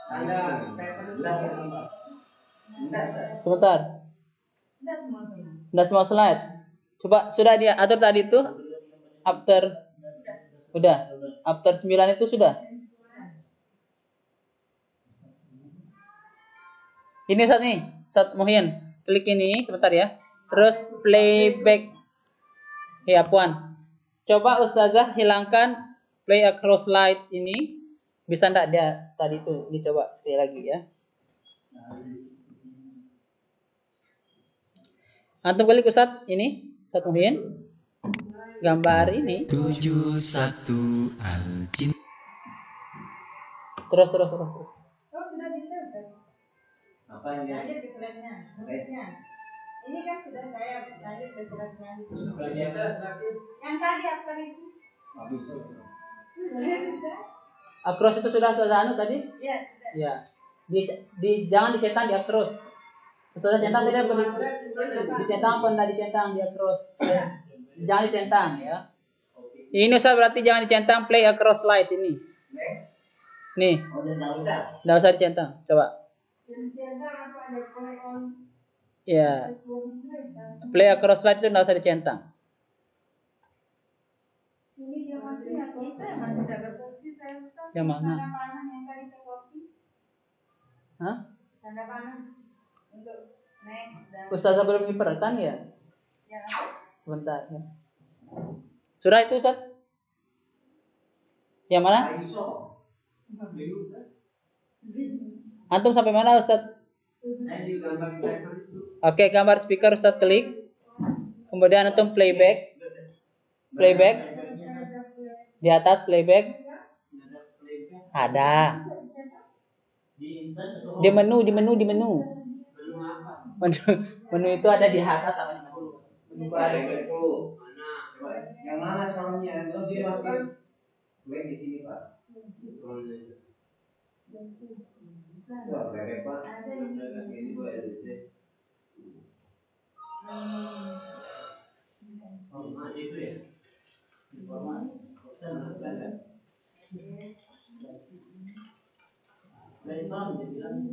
Ada paper. Sebentar. Udah semua slide. Coba sudah dia atur tadi itu after. Udah. After 9 itu sudah. Ini saat nih, Ustaz Muhyin. Klik ini sebentar ya. Terus playback. Ya, Puan. Coba Ustazah hilangkan play across slide ini. Bisa enggak dia tadi itu? Dicoba sekali lagi ya. Antum klik Ustaz ini, Ustaz Muhyin. Gambar ini. 71, Al-Jin. Terus. Oh, sudah bisa, Ustaz. Apa yang dia? Lanjut ke slide-nya. Maksudnya. Ini kan sudah saya lanjut ke slide selanjutnya. Kalau dia lagi. Yang tadi apa itu? Across itu sudah anu tadi? Iya, sudah. Ya. Jangan dicetak di across. Ustazah centang tadi apa? Dicentang apa enggak dicentang di across? Jangan dicentang ya. Ini Ustaz berarti jangan dicentang play across slide ini. Nih. Oh, enggak usah. Enggak usah dicentang. Coba. Ya. Play across slide itu enggak usah dicentang. Ini dia masih apa? Itu yang masih tidak berfungsi saya Ustaz. Yang mana? Tanda panah yang tadi saya copy. Hah? Tanda panah untuk next dan Ustazah belum menyiapkan ya? yang Sebentar ya. Sudah itu Ustaz? Yang mana? ISO. Antum sampai mana Ustaz? Di gambar speaker itu. Oke, gambar speaker Ustaz klik. Kemudian antum playback. playback. Di atas playback ada. Di menu. Menu itu ada di atas sama di menu. Itu mana? Coba yang mana soundnya? Yang sini masukin. Play di sini Pak. Soundnya itu. Wah, playback Pak. Playback ini buat LCD. Format itu ya. Format. Play sound dibilang.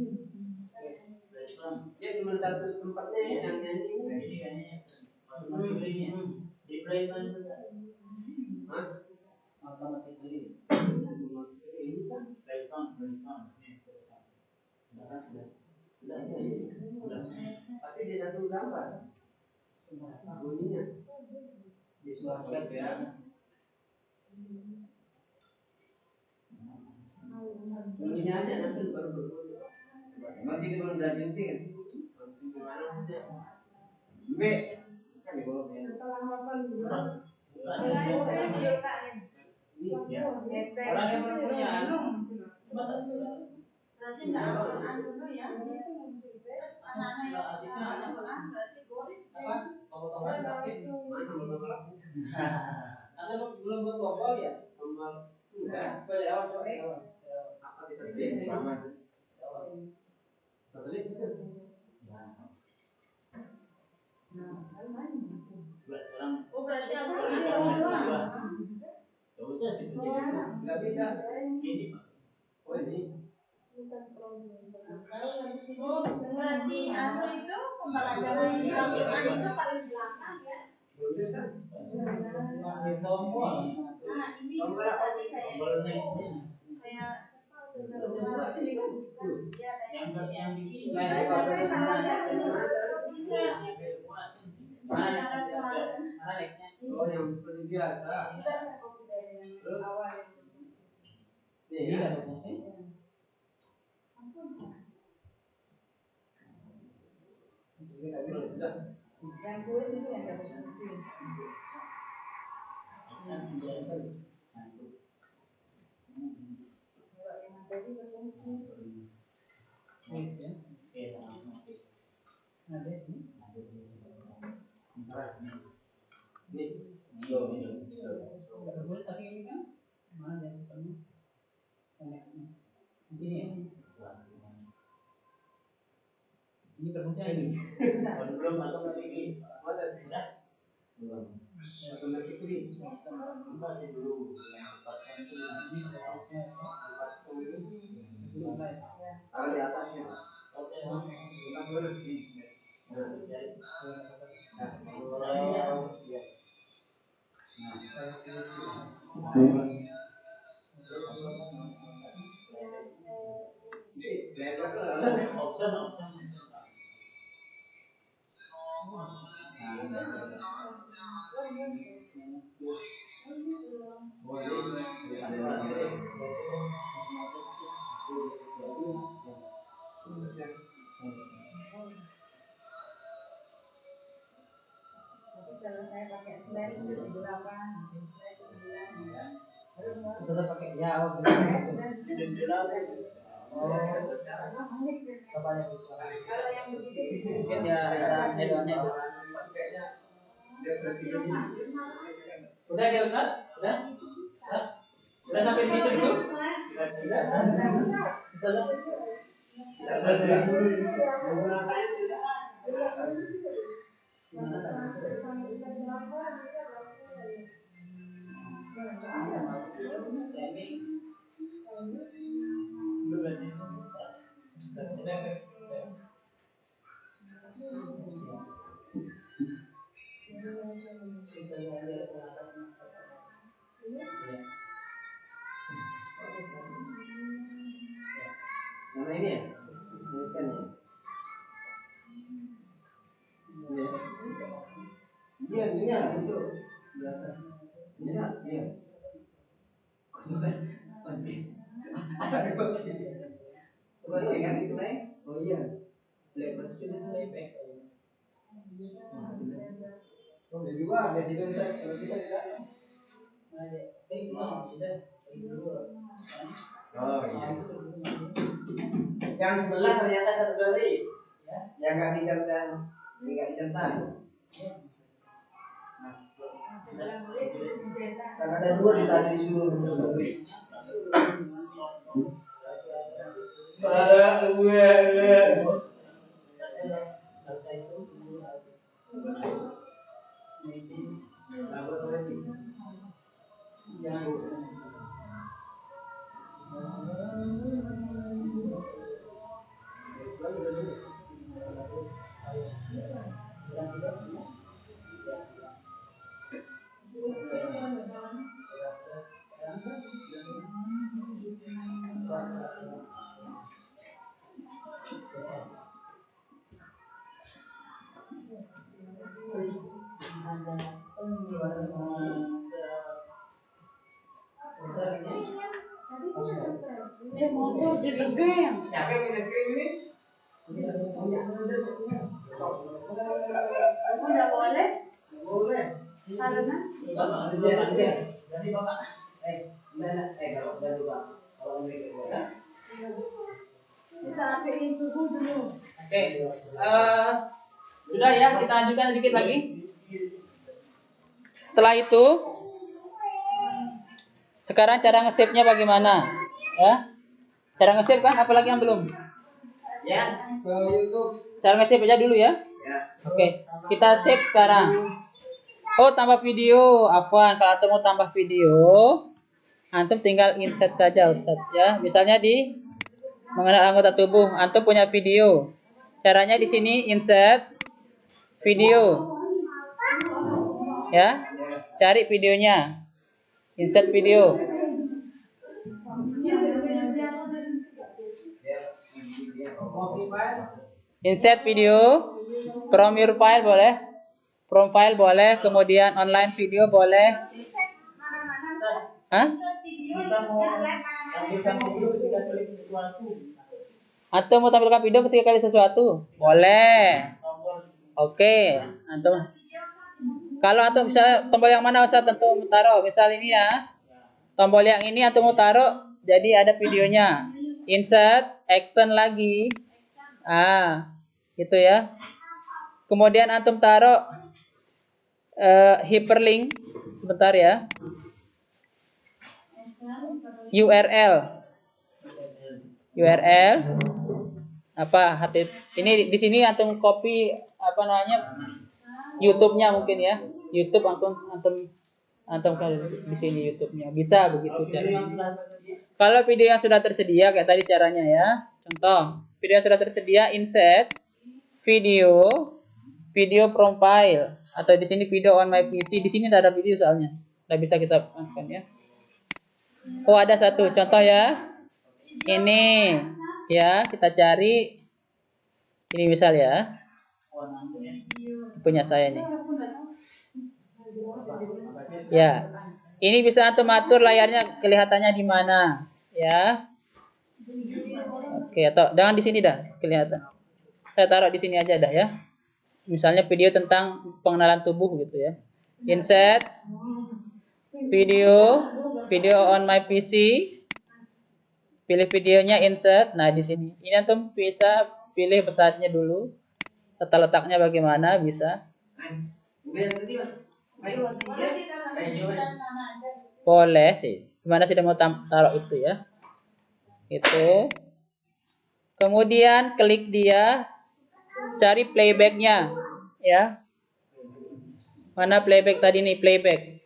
Play sound. Dia cuma satu tempatnya ya, yang nyanyi ini. Ini kayaknya automatically ya. Di play sound itu. Hah? Automatically. Ini kan Play sound. Nih, play sound. Udah. tapi di satu gambar. Bunyinya di sebuah slide ya. Bunyinya aja nanti baru berfungsi. Emang sini belum ada jenting. Gimana saja? B. Kan di bawah ya. Setelah hafal dulu. Ya. Orang yang belum punya masa Berarti enggak Al-Quran dulu ya. Terus anak-anak yang sudah Al-Quran berarti boleh. apa? Tombol-tombol aktif. Mana tombol aktif? Atau belum buat tombol ya? Tombol enggak. Coba dari awal coba. Apa kita sedih? Terselip itu. Oh berarti Al-Quran yang kedua. Gak usah sih itu. Enggak bisa. Ini Pak. Oh ini. Oh berarti itu pembelajaran Al-Quran itu paling belakang ya. Di tombol. Nah ini juga tadi kayak Tombol nextnya. kayak Ini kan. Yang di sini. Nah, di fase selanjutnya. Mana ada nextnya? suara. Mana nextnya? Oh yang seperti biasa. Terus ini nggak ada fungsi. Sudah. Yang tulis itu yang dapat fungsi. Kalau yang tadi berfungsi. Next ya. Ada ini. Nih. Boleh tapi ini kan mana yang ketemu? Nextnya. Di sini ya. Ini berfungsi ini. Belum automatically. Udah. Belum. Automatically. Masih belum. Ini prosesnya selesai. Taruh di atasnya. Oke. Option. Tapi kalau saya pakai slide itu 8, slide 9. Harus Sudah pakai ya, oh saya benar. sudah kalau yang begitu Mungkin ya ada head-onnya. Udah ya Ustaz? Udah? Udah sampai di situ dulu? Udah. Mana ini ya? Ini kan ya. Iya, itu. Di atas. Iya. Coba ini kan itu naik. Oh iya. Blackbird sudah playback. Oh, dari luar, dari situ Ustaz. Kalau kita tidak Oh iya. Yang sebelah ternyata satu seri. Yang nggak dicentang, nggak dicentang. Kan ada dua di tadi disuruh seri. Siapa yang punya skrim ini? Nggak boleh. Boleh. Karena Jadi Bapak. Kalau ganti Pak. Kalau mereka boleh. kita rapiin suhu dulu. Oke. Sudah ya, kita lanjutkan sedikit lagi. Setelah itu, sekarang cara nge-save-nya bagaimana? Ya. Cara nge-save kan? Apalagi yang belum? Ya, ke YouTube. Cara nge-save aja dulu ya. Ya. Oke, kita save sekarang. Oh, tambah video. Afwan, kalau antum mau tambah video, antum tinggal insert saja Ustaz ya. Misalnya di mengenal anggota tubuh, antum punya video. Caranya di sini insert video. Ya. Cari videonya. Insert video. Insert video from your file boleh. From file boleh, kemudian online video boleh. Hah? Atau mau tampilkan video ketika kali sesuatu? Boleh. Oke, antum. Kalau antum bisa tombol yang mana Ustaz tentu taruh. Misal ini ya. Tombol yang ini antum mau taruh jadi ada videonya. Insert, action lagi. Gitu ya. Kemudian antum taruh hyperlink. Sebentar ya. URL apa ini di sini antum copy apa namanya YouTube-nya mungkin ya. YouTube antum kali di sini YouTube-nya. Bisa begitu caranya. Kalau video yang sudah tersedia kayak tadi caranya ya. Contoh, video yang sudah tersedia insert video profile atau di sini video on my PC. Di sini ada video soalnya. Nggak bisa kita masukkan ya. Oh, ada satu contoh ya. Ini ya, kita cari ini misal ya. Punya saya nih. Ya. Ini bisa antum atur layarnya kelihatannya di mana, ya. Oke, atau jangan di sini dah kelihatan. Saya taruh di sini aja dah ya. Misalnya video tentang pengenalan tubuh gitu ya. Insert video on my PC. Pilih videonya, insert. Nah, di sini. Ini antum bisa pilih pesatnya dulu. Tata letaknya bagaimana bisa. Boleh sih. Gimana sudah mau taruh itu ya. Itu. Kemudian klik dia. Cari playbacknya. Ya. Mana playback tadi nih, playback.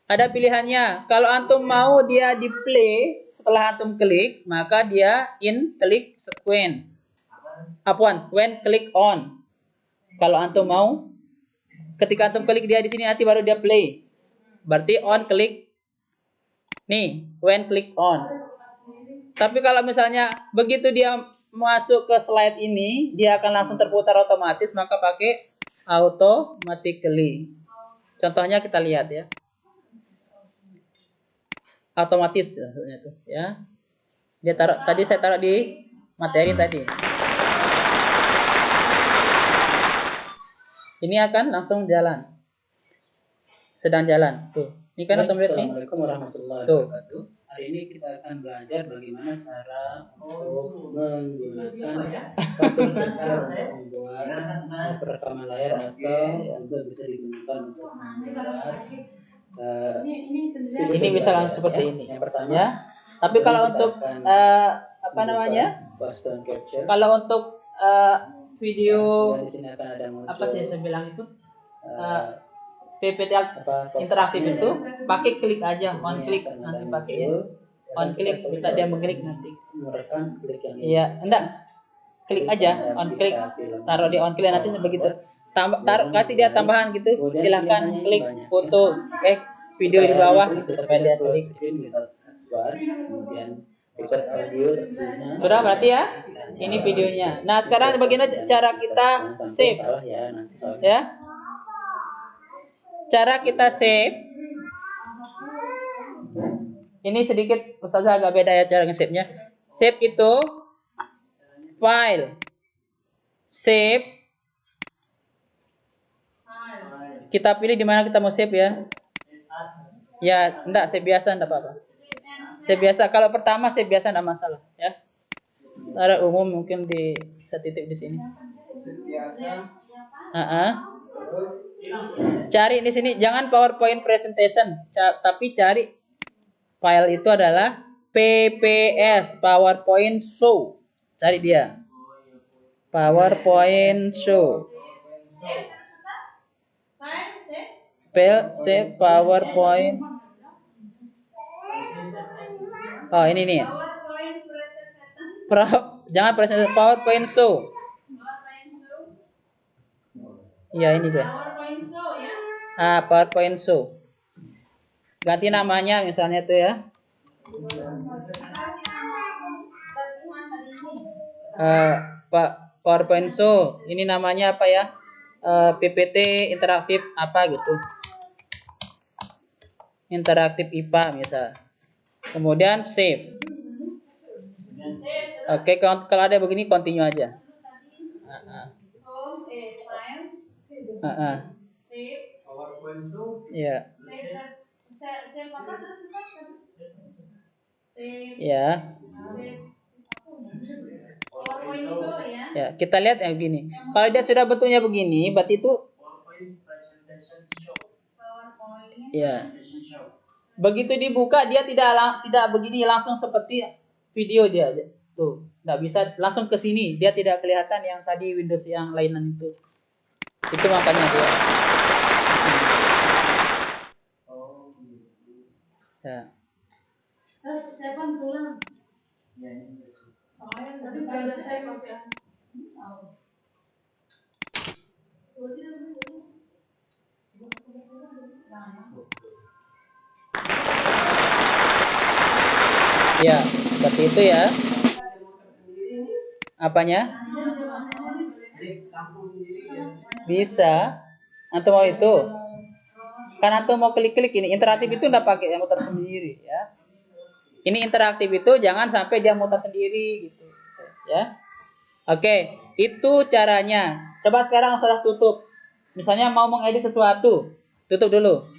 Ada pilihannya. Kalau antum mau dia di play setelah antum klik, maka dia in klik sequence. When click on. Kalau antum mau, ketika antum klik dia di sini nanti baru dia play. Berarti on klik. Nih, when click on. Tapi kalau misalnya begitu dia masuk ke slide ini, dia akan langsung terputar otomatis, maka pakai automatically. Contohnya kita lihat ya. Otomatis itu ya. Dia taruh tadi, saya taruh di materi tadi. Ini akan langsung jalan. Sedang jalan tuh. Ini kan atau melihat nih? Assalamualaikum warahmatullahi Tuh. wabarakatuh. Hari ini kita akan belajar bagaimana cara untuk menggunakan After Capture untuk membuat perekaman layar atau untuk bisa digunakan untuk membuat Ini bisa langsung seperti ini. Yang pertama, Ya. Tapi kalau untuk apa namanya? Boston Capture. Kalau untuk video Di sini akan ada muncul apa sih saya bilang itu? eh, PPT apa, interaktif itu pakai klik aja, on klik nanti pakai ya. On klik kita dia mengklik nanti. merekam klik yang ini. Iya, enggak. Klik aja, on klik. Taruh di on klik nanti begitu. Taruh kasih dia tambahan gitu. Silahkan klik foto video di bawah gitu supaya dia klik. Kemudian record audio tentunya. Sudah berarti ya? Ini videonya. Nah, sekarang bagaimana cara kita save? Salah ya nanti soalnya. Ya. Cara kita save. Ini sedikit Ustazah agak beda ya cara nge-save-nya. Save itu file. Save. Kita pilih di mana kita mau save ya. Ya, enggak save biasa enggak apa-apa. Save biasa. Kalau pertama save biasa enggak masalah ya. Taruh umum mungkin di setitik di sini. Cari di sini jangan PowerPoint presentation, tapi cari file itu adalah PPS, PowerPoint Show. Cari dia. PowerPoint Show. Save PowerPoint. Oh, ini nih. Jangan presentation, PowerPoint Show. Ya, ini dia. PowerPoint Show. Ganti namanya misalnya tuh ya. PowerPoint Show. Ini namanya apa ya? PPT interaktif apa gitu. Interaktif IPA misal. Kemudian save. Oke, kalau ada begini continue aja. PowerPoint Show. Ya. Save apa terus Ustaz? Save. Ya. PowerPoint Show ya. Ya, kita lihat yang begini. Kalau dia sudah bentuknya begini, berarti itu PowerPoint Presentation Show. PowerPoint. ya. Presentation Show. Begitu dibuka dia tidak begini langsung seperti video dia. Tuh, nggak bisa langsung ke sini. Dia tidak kelihatan yang tadi Windows yang lainan itu. Itu makanya dia. Ya. Terus Stefan pulang. Ya, ini. Tadi sudah saya pakai. Ya, seperti itu ya. Apanya? Bisa. Antum mau itu? Kan antum mau klik-klik ini. Interaktif itu enggak pakai yang muter sendiri ya. Ini interaktif itu jangan sampai dia muter sendiri gitu. Ya. Oke, itu caranya. Coba sekarang saya tutup. Misalnya mau mengedit sesuatu, tutup dulu.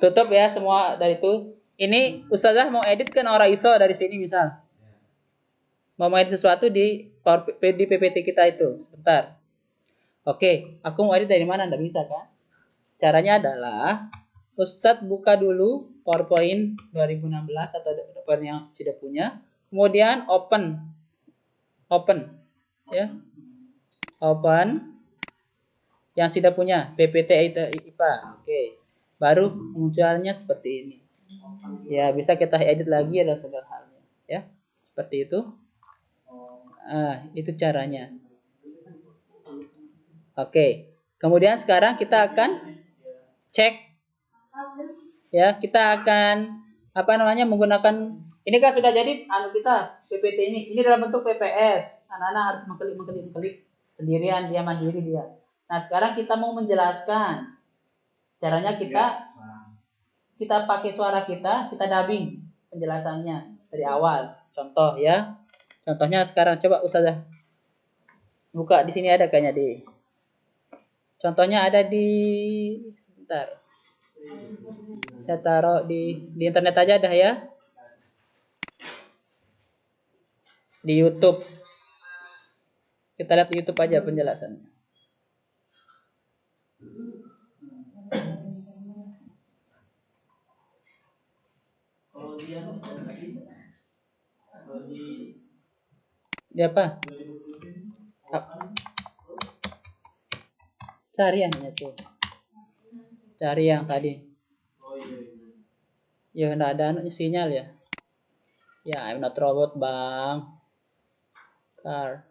Tutup ya semua dari itu. Ini Ustazah mau edit kan Aura ISO dari sini misal. Mau edit sesuatu di PPT kita itu. Sebentar. Oke, aku mau edit dari mana? Nggak bisa kan? Caranya adalah Ustadz buka dulu PowerPoint 2016 atau PowerPoint yang sudah punya. Kemudian open. Ya. Open. Yang sudah punya PPT IPA. Oke. Baru munculnya seperti ini. Ya, bisa kita edit lagi dan segala halnya. Ya. Seperti itu. Itu caranya. Oke. Kemudian sekarang kita akan cek. Ya, kita akan menggunakan ini kan sudah jadi kita PPT ini. Ini dalam bentuk PPS. Anak-anak harus mengklik sendirian, dia mandiri dia. Nah, sekarang kita mau menjelaskan. Caranya kita pakai suara kita dubbing penjelasannya dari awal. Contoh ya. Contohnya sekarang coba Ustazah buka di sini ada kayaknya di. Contohnya ada di sebentar. Saya taruh di internet aja dah ya. Di YouTube. Kita lihat di YouTube aja penjelasannya. Kalau dia nggak bisa. Kalau Di apa? Cari yang itu. Cari yang tadi. Ya enggak ada sinyal ya. Ya, I'm not robot, Bang. Car.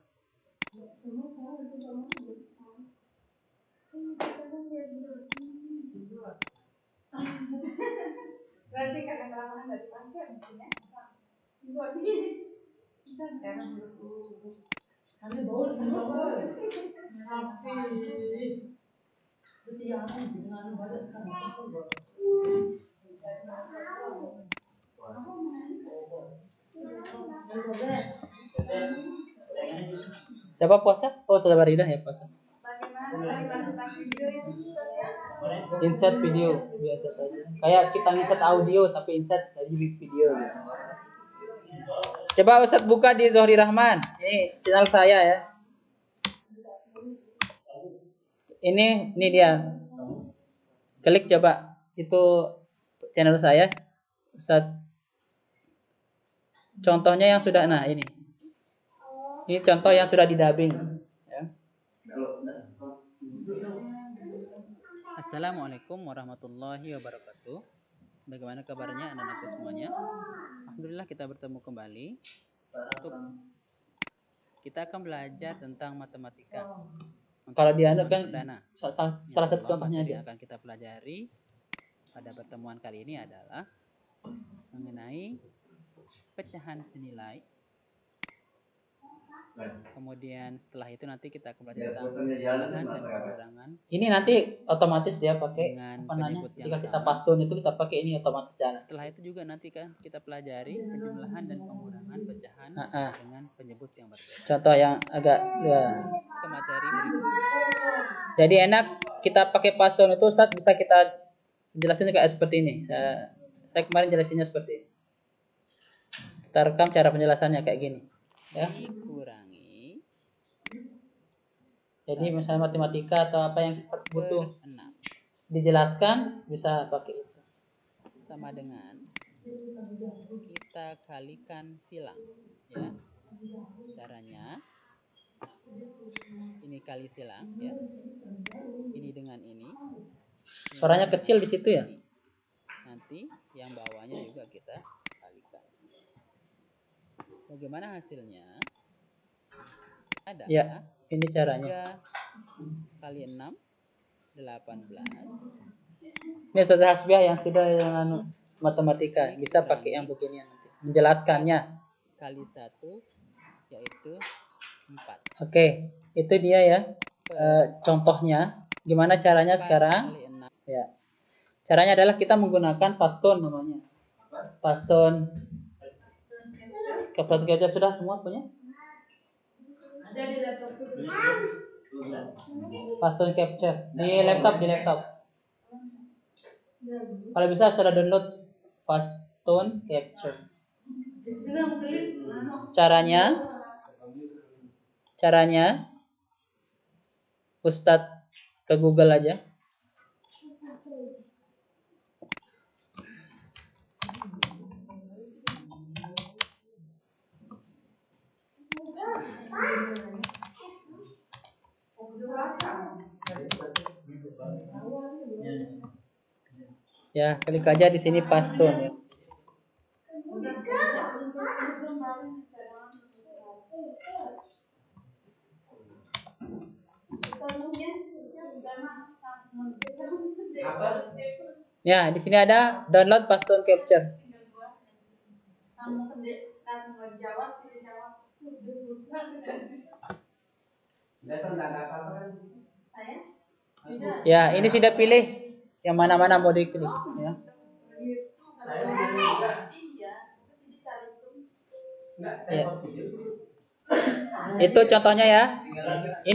Berarti karena kelamaan dari pagi ya mungkin ya. Buat ini. Bisa sekarang dulu. Kami bawa bawa. Tapi yang dengan badan kan. Siapa puasa? Oh, tetap Ridah ya puasa. Bagaimana lagi masukkan video itu ya? Insert video biasa saja. Kayak kita insert audio tapi insert jadi video gitu. Coba Ustaz buka di Zohri Rahman. Ini channel saya ya. Ini dia. Klik coba. Itu channel saya. Ustaz. Contohnya yang sudah ini. Ini contoh yang sudah didubbing ya. Assalamualaikum warahmatullahi wabarakatuh. Bagaimana kabarnya anak-anakku semuanya? Alhamdulillah kita bertemu kembali. Kita akan belajar tentang matematika. Kalau dia kan salah satu contohnya dia akan kita pelajari pada pertemuan kali ini adalah mengenai pecahan senilai. Kemudian setelah itu nanti kita akan belajar tentang bilangan dan pengurangan. Ini nanti otomatis dia pakai ketika kita pastun itu kita pakai ini otomatis jalan. Setelah itu juga nanti kan kita pelajari penjumlahan dan pengurangan pecahan dengan penyebut yang berbeda. Contoh yang agak ke materi berikutnya. Jadi enak kita pakai pastun itu Ustaz bisa kita jelasin kayak seperti ini. Saya kemarin jelasinnya seperti ini. Kita rekam cara penjelasannya kayak gini. Ya. Dikurangi. Jadi misalnya matematika atau apa yang butuh dijelaskan bisa pakai itu. Sama dengan kita kalikan silang ya. Caranya ini kali silang ya. Ini dengan ini. Suaranya kecil di situ ya. Nanti yang bawahnya juga kita kalikan. Bagaimana hasilnya? Ada ya, ini caranya. 3 kali 6 18. Ini Ustaz Hasbiah yang sudah yang matematika bisa pakai yang begini nanti. Menjelaskannya kali 1 yaitu 4. Oke, itu dia ya. Contohnya gimana caranya sekarang? Ya. Caranya adalah kita menggunakan pastun namanya. Pastun capture sudah semua punya? Ada di laptop itu. Pastun capture di laptop. Kalau bisa sudah download pastun capture. Caranya Ustadz ke Google aja. Ya, klik aja di sini pastun ya. Ya, di sini ada download pastun capture. Ya, ini sudah pilih yang mana-mana mau diklik ya. Ya. Itu contohnya ya. Ini